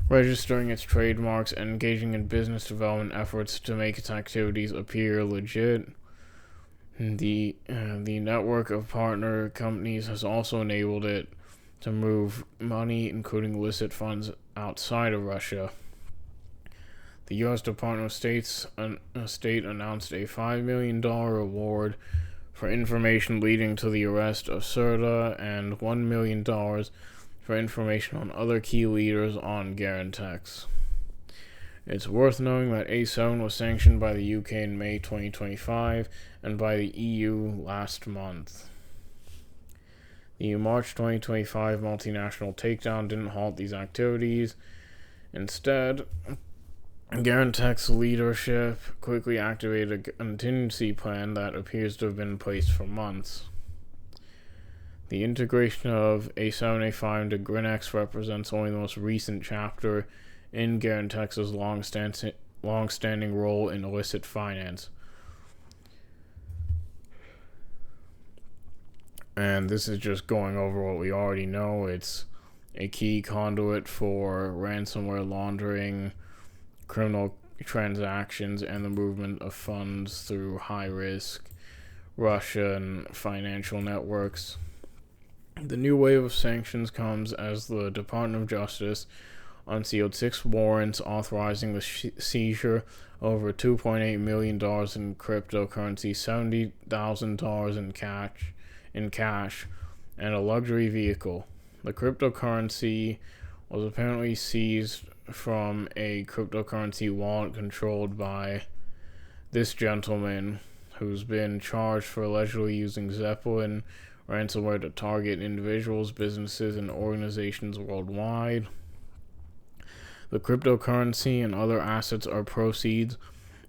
Speaker 1: registering its trademarks, and engaging in business development efforts to make its activities appear legit. The network of partner companies has also enabled it to move money, including illicit funds, outside of Russia. The U.S. Department of State announced a $5 million reward for information leading to the arrest of Serta and $1 million for information on other key leaders on Garantex. It's worth noting that A7 was sanctioned by the UK in May 2025 and by the EU last month. The March 2025 multinational takedown didn't halt these activities. Instead, Garantex leadership quickly activated a contingency plan that appears to have been in place for months. The integration of A7A5 into Grinex represents only the most recent chapter in Garantex's long-standing role in illicit finance. And this is just going over what we already know. It's a key conduit for ransomware laundering, criminal transactions, and the movement of funds through high-risk Russian financial networks. The new wave of sanctions comes as the Department of Justice unsealed 6 warrants authorizing the seizure of over $2.8 million in cryptocurrency, $70,000 in cash, and a luxury vehicle. The cryptocurrency was apparently seized from a cryptocurrency wallet controlled by this gentleman, who's been charged for allegedly using Zeppelin ransomware to target individuals, businesses, and organizations worldwide. The cryptocurrency and other assets are proceeds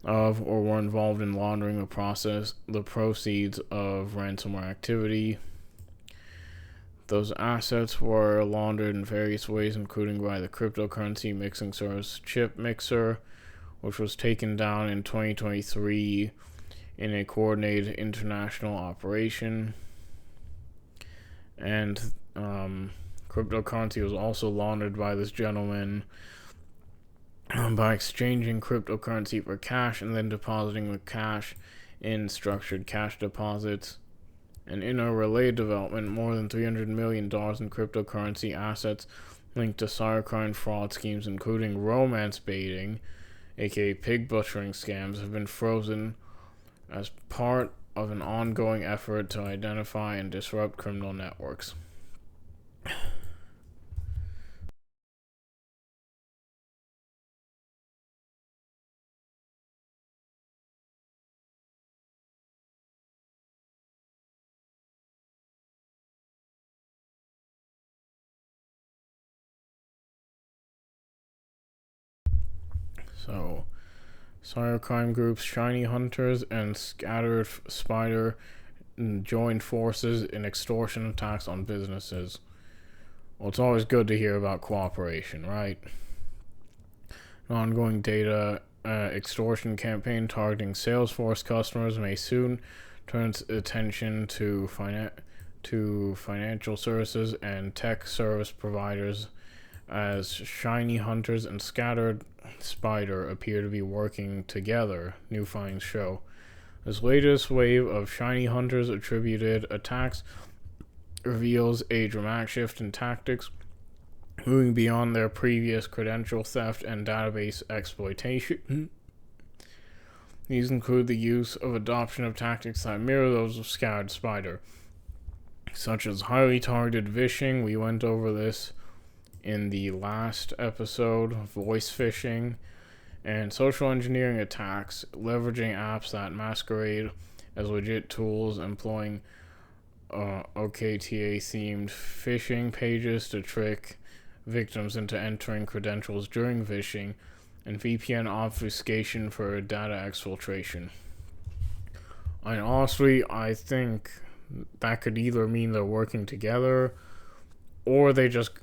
Speaker 1: of or were involved in laundering the proceeds of ransomware activity. Those assets were laundered in various ways, including by the cryptocurrency mixing service ChipMixer, which was taken down in 2023 in a coordinated international operation. And cryptocurrency was also laundered by this gentleman by exchanging cryptocurrency for cash and then depositing the cash in structured cash deposits. And in a related development, more than $300 million in cryptocurrency assets linked to cybercrime fraud schemes, including romance baiting, aka pig butchering scams, have been frozen as part of an ongoing effort to identify and disrupt criminal networks. So, cybercrime groups Shiny Hunters and Scattered Spider joined forces in extortion attacks on businesses. Well, it's always good to hear about cooperation, right? An ongoing data extortion campaign targeting Salesforce customers may soon turn its attention to financial services and tech service providers, as Shiny Hunters and Scattered Spider appear to be working together, new findings show. This latest wave of Shiny Hunters attributed attacks reveals a dramatic shift in tactics, moving beyond their previous credential theft and database exploitation. These include the use of adoption of tactics that mirror those of Scattered Spider, such as highly targeted phishing. We went over this in the last episode, voice phishing, and social engineering attacks, leveraging apps that masquerade as legit tools, employing OKTA-themed phishing pages to trick victims into entering credentials during phishing, and VPN obfuscation for data exfiltration. And honestly, I think that could either mean they're working together, or they just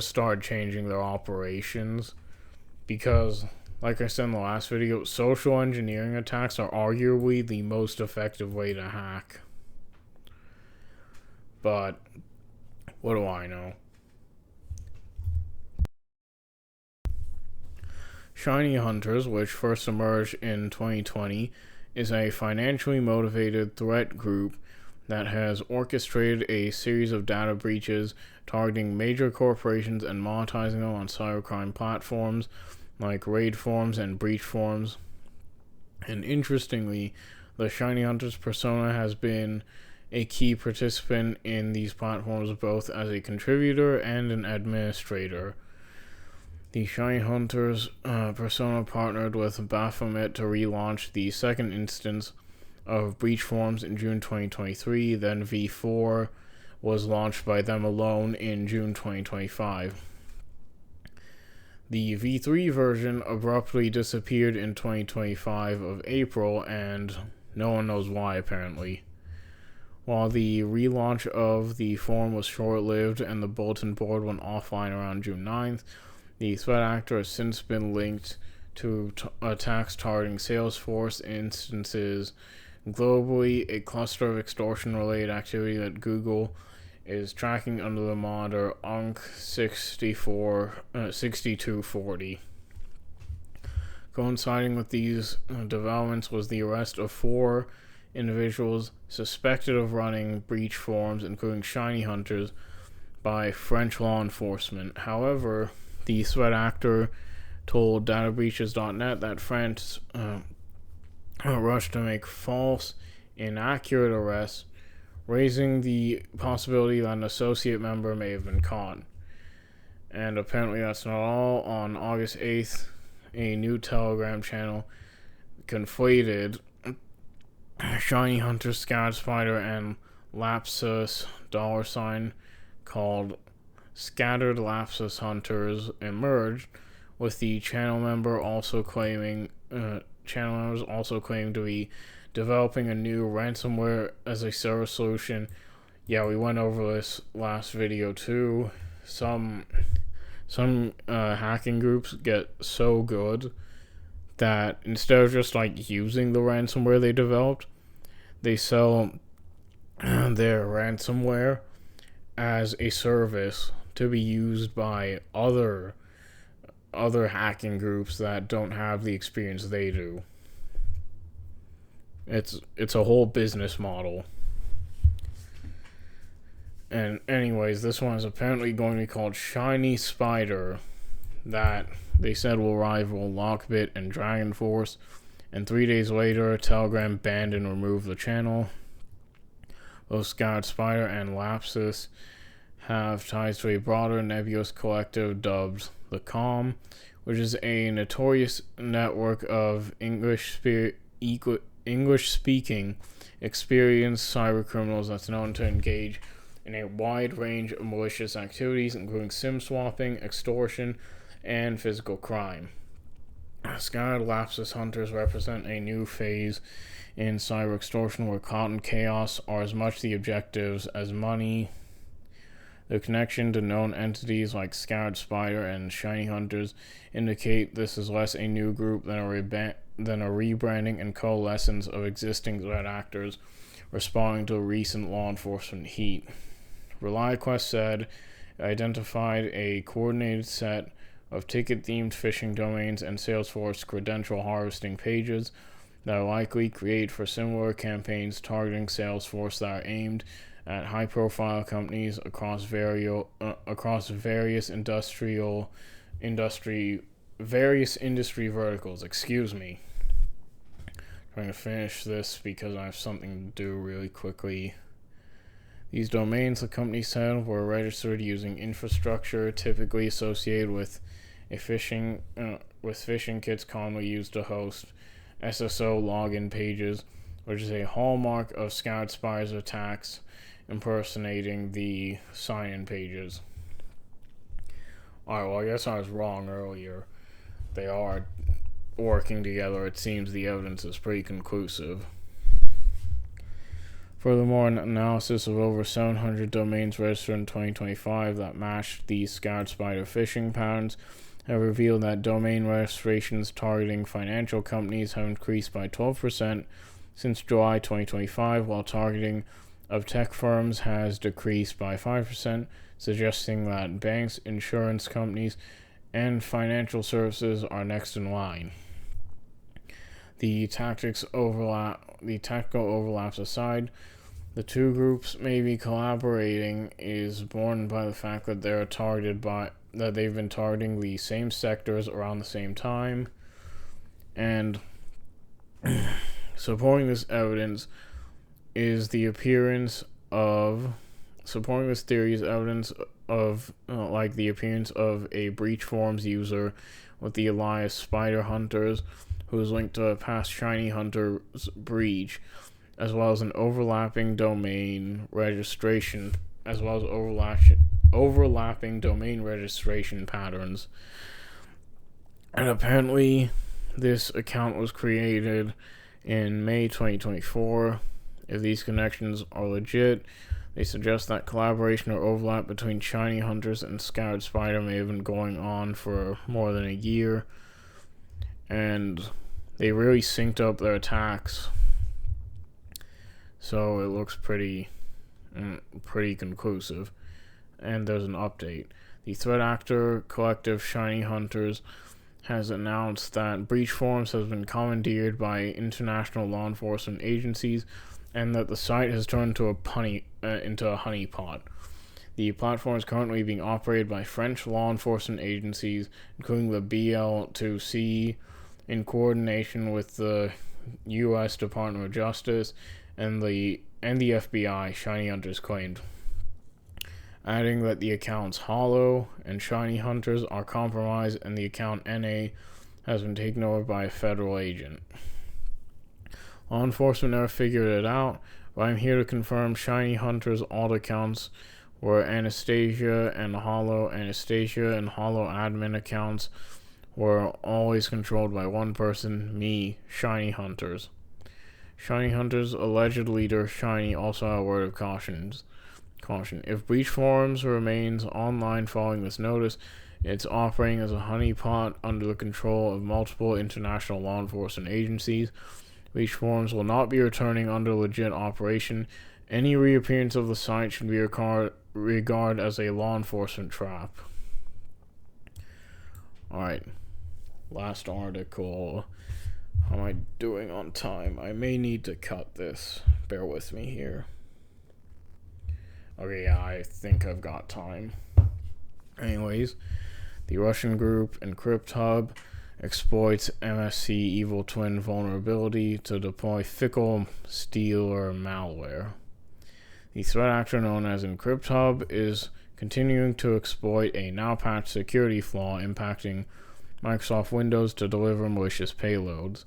Speaker 1: start changing their operations, because, like I said in the last video, social engineering attacks are arguably the most effective way to hack. But what do I know? Shiny Hunters, which first emerged in 2020, is a financially motivated threat group that has orchestrated a series of data breaches targeting major corporations and monetizing them on cybercrime platforms like raid forums and breach forums. And interestingly, the Shiny Hunters persona has been a key participant in these platforms, both as a contributor and an administrator. The Shiny Hunters persona partnered with Baphomet to relaunch the second instance of breach forums in June 2023. Then V4 was launched by them alone in June 2025. The V3 version abruptly disappeared in 2025 of April, and no one knows why, apparently. While the relaunch of the forum was short-lived and the bulletin board went offline around June 9th, the threat actor has since been linked to attacks targeting Salesforce instances globally, a cluster of extortion-related activity that Google is tracking under the monitor UNC 6240. Coinciding with these developments was the arrest of 4 individuals suspected of running breach forums, including Shiny Hunters, by French law enforcement. However, the threat actor told databreaches.net that France rushed to make false, inaccurate arrests, raising the possibility that an associate member may have been caught. And apparently that's not all. On August 8th, a new Telegram channel conflated Shiny Hunter, Scattered Spider, and Lapsus $, called Scattered Lapsus Hunters emerged, with the channel members also claiming to be developing a new ransomware as a service solution. Yeah, we went over this last video too. Some hacking groups get so good that instead of just like using the ransomware they developed, they sell their ransomware as a service to be used by other hacking groups that don't have the experience they do. It's a whole business model. And anyways, this one is apparently going to be called Shiny Spider, that they said will rival Lockbit and Dragon Force. And 3 days later, Telegram banned and removed the channel. Both Scattered Spider and Lapsus have ties to a broader nebulous collective dubbed the Calm, which is a notorious network of English-speaking experienced cybercriminals that's known to engage in a wide range of malicious activities, including SIM swapping, extortion, and physical crime. Scattered lapsus hunters represent a new phase in cyber extortion where cotton chaos are as much the objectives as money. The connection to known entities like Scattered Spider and Shiny Hunters indicate this is less a new group than a rebranding and coalescence of existing threat actors responding to recent law enforcement heat. ReliaQuest said it identified a coordinated set of ticket-themed phishing domains and Salesforce credential harvesting pages that are likely created for similar campaigns targeting Salesforce that are aimed at high-profile companies across various industry verticals. Excuse me. Trying to finish this because I have something to do really quickly. These domains, the company said, were registered using infrastructure typically associated with phishing kits commonly used to host SSO login pages, which is a hallmark of Scattered Spider's attacks, impersonating the sign-in pages. Alright, well, I guess I was wrong earlier. They are working together. It seems the evidence is pretty conclusive. Furthermore, an analysis of over 700 domains registered in 2025 that matched the Scattered Spider phishing patterns have revealed that domain registrations targeting financial companies have increased by 12% since July 2025, while targeting of tech firms has decreased by 5%, suggesting that banks, insurance companies, and financial services are next in line. The tactical overlaps aside, the two groups may be collaborating is borne by the fact that they've been targeting the same sectors around the same time, and supporting this theory is evidence of the appearance of a breach forms user with the alias Spider Hunters, who is linked to a past Shiny Hunters breach, as well as overlapping domain registration patterns. And apparently, this account was created in May 2024. If these connections are legit, they suggest that collaboration or overlap between Shiny Hunters and Scattered Spider may have been going on for more than a year, and they really synced up their attacks, so it looks pretty conclusive. And there's an update. The threat actor collective Shiny Hunters has announced that breach forms has been commandeered by international law enforcement agencies, and that the site has turned into a honeypot. The platform is currently being operated by French law enforcement agencies, including the BL2C, in coordination with the U.S. Department of Justice and the FBI, Shiny Hunters claimed, adding that the accounts Hollow and Shiny Hunters are compromised and the account NA has been taken over by a federal agent. Law enforcement never figured it out, but I'm here to confirm Shiny Hunters' alt accounts were Anastasia and Hollow admin accounts were always controlled by one person, me, Shiny Hunters. Shiny Hunters' alleged leader, Shiny, also had a word of caution. If breach forums remains online following this notice, it's operating as a honeypot under the control of multiple international law enforcement agencies. Breach forums will not be returning under legit operation. Any reappearance of the site should be regarded as a law enforcement trap. Alright, last article. How am I doing on time? I may need to cut this. Bear with me here. Okay, yeah, I think I've got time. Anyways, the Russian group EncryptHub exploits MSC Evil Twin vulnerability to deploy fickle stealer malware. The threat actor known as EncryptHub is continuing to exploit a now-patched security flaw impacting Microsoft Windows to deliver malicious payloads.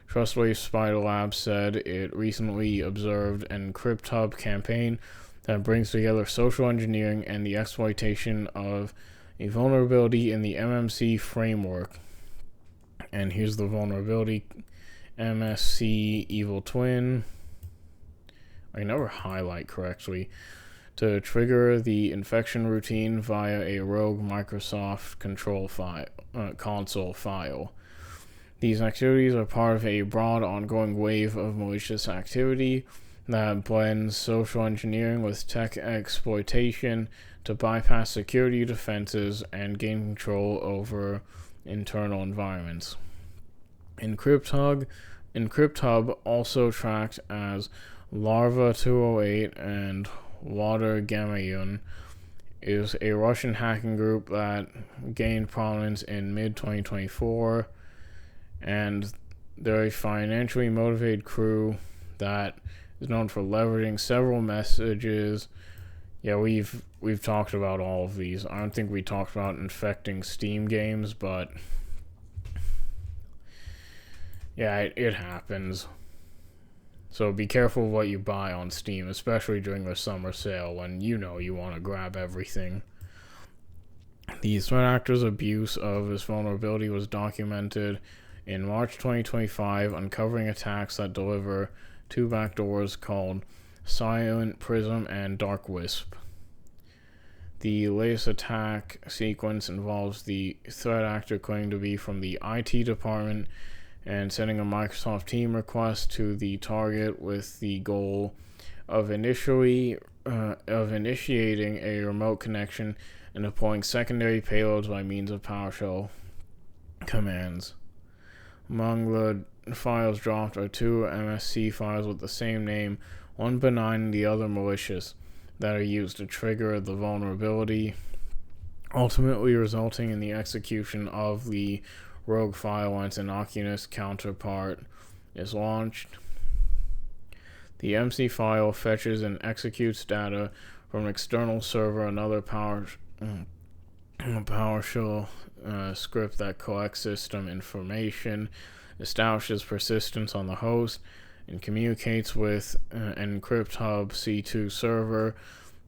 Speaker 1: Trustwave Spider Labs said it recently observed an EncryptHub campaign that brings together social engineering and the exploitation of a vulnerability in the MMC framework And here's the vulnerability. MSC Evil Twin. I never highlight correctly. To trigger the infection routine via a rogue Microsoft console file. These activities are part of a broad ongoing wave of malicious activity that blends social engineering with tech exploitation to bypass security defenses and gain control over internal environments. EncryptHub, also tracked as Larva 208 and Water Gamayun, is a Russian hacking group that gained prominence in mid-2024, and they're a financially motivated crew that is known for leveraging several messages. Yeah, we've talked about all of these. I don't think we talked about infecting Steam games, but yeah, it happens. So be careful what you buy on Steam, especially during the summer sale when you want to grab everything. The threat actor's abuse of this vulnerability was documented in March 2025, uncovering attacks that deliver two backdoors called Silent Prism and Dark Wisp. The latest attack sequence involves the threat actor claiming to be from the IT department and sending a Microsoft Team request to the target with the goal of initiating a remote connection and deploying secondary payloads by means of PowerShell commands. Among the files dropped are two MSC files with the same name, one benign and the other malicious, that are used to trigger the vulnerability, ultimately resulting in the execution of the rogue file once an Oculus counterpart is launched. The MC file fetches and executes data from an external server, another PowerShell script that collects system information, establishes persistence on the host, and communicates with an EncryptHub C2 server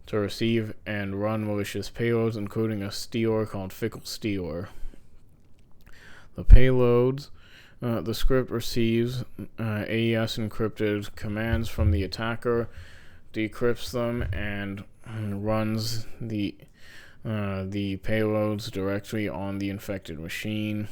Speaker 1: to receive and run malicious payloads, including a stealer called Fickle Stealer. The payloads, the script receives AES encrypted commands from the attacker, decrypts them, and runs the payloads directly on the infected machine.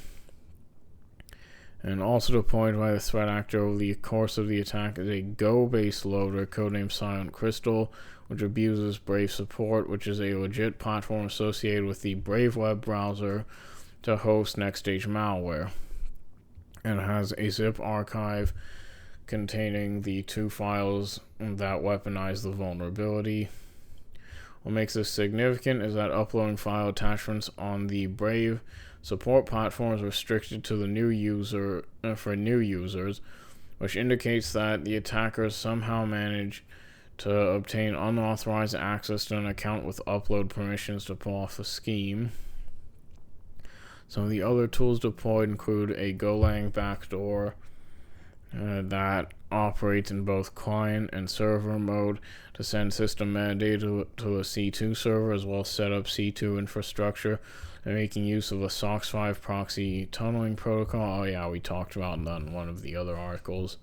Speaker 1: And also deployed by the threat actor over the course of the attack is a Go-based loader codenamed Silent Crystal, which abuses Brave support, which is a legit platform associated with the Brave web browser, to host next-stage malware, and has a zip archive containing the two files that weaponize the vulnerability. What makes this significant is that uploading file attachments on the Brave support platform is restricted to the new user for new users, which indicates that the attackers somehow managed to obtain unauthorized access to an account with upload permissions to pull off the scheme. Some of the other tools deployed include a Golang backdoor that operates in both client and server mode to send system metadata to a C2 server, as well as set up C2 infrastructure, and making use of a SOCKS 5 proxy tunneling protocol. Oh yeah, we talked about that in one of the other articles.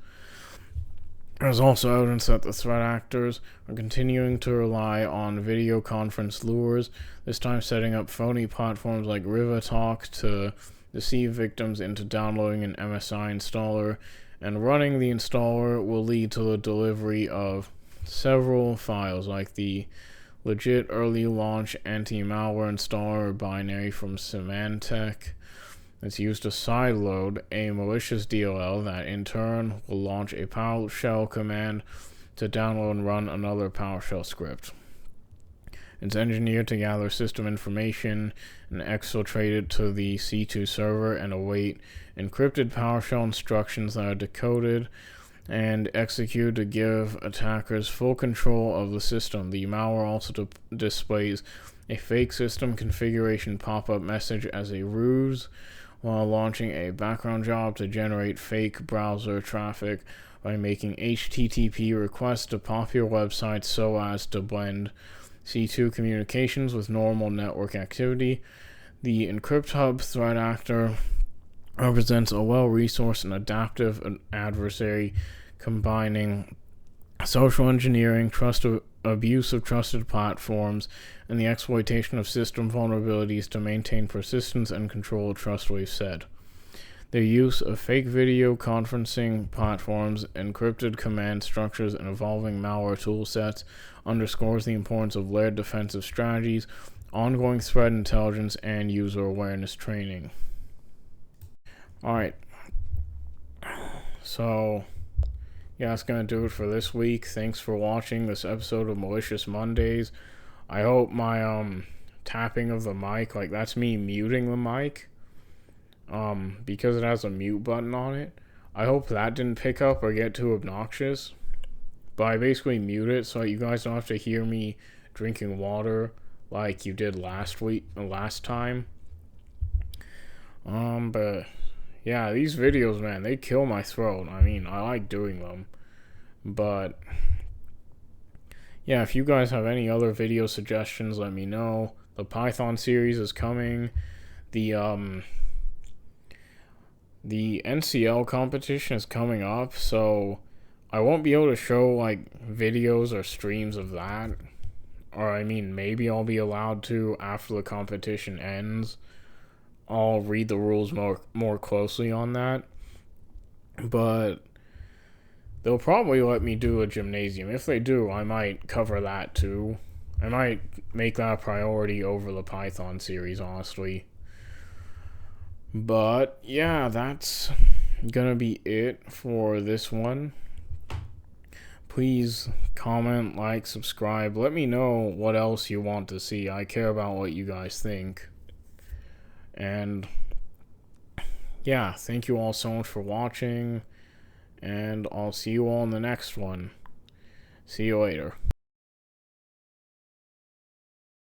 Speaker 1: There's also evidence that the threat actors are continuing to rely on video conference lures, this time setting up phony platforms like RivaTalk to deceive victims into downloading an MSI installer, and running the installer will lead to the delivery of several files like the legit early launch anti-malware installer binary from Symantec. It's used to sideload a malicious DLL that in turn will launch a PowerShell command to download and run another PowerShell script. It's engineered to gather system information and exfiltrate it to the C2 server and await encrypted PowerShell instructions that are decoded and executed to give attackers full control of the system. The malware also displays a fake system configuration pop-up message as a ruse, while launching a background job to generate fake browser traffic by making HTTP requests to popular websites so as to blend C2 communications with normal network activity. The EncryptHub threat actor represents a well-resourced and adaptive adversary combining social engineering, abuse of trusted platforms, and the exploitation of system vulnerabilities to maintain persistence and control, Trustwave said. The use of fake video conferencing platforms, encrypted command structures, and evolving malware toolsets underscores the importance of layered defensive strategies, ongoing threat intelligence, and user awareness training. Alright, so yeah, that's gonna do it for this week. Thanks for watching this episode of Malicious Mondays. I hope my tapping of the mic, like that's me muting the mic, because it has a mute button on it. I hope that didn't pick up or get too obnoxious. But I basically mute it so you guys don't have to hear me drinking water like you did last time. But yeah, these videos, man, they kill my throat. I mean, I like doing them. But yeah, if you guys have any other video suggestions, let me know. The Python series is coming. The NCL competition is coming up, so I won't be able to show like videos or streams of that. Or I mean, maybe I'll be allowed to after the competition ends. I'll read the rules more closely on that. But they'll probably let me do a gymnasium. If they do, I might cover that too. I might make that a priority over the Python series, honestly. But yeah, that's gonna be it for this one. Please comment, like, subscribe. Let me know what else you want to see. I care about what you guys think. And yeah, thank you all so much for watching. And I'll see you all in the next one. See you later.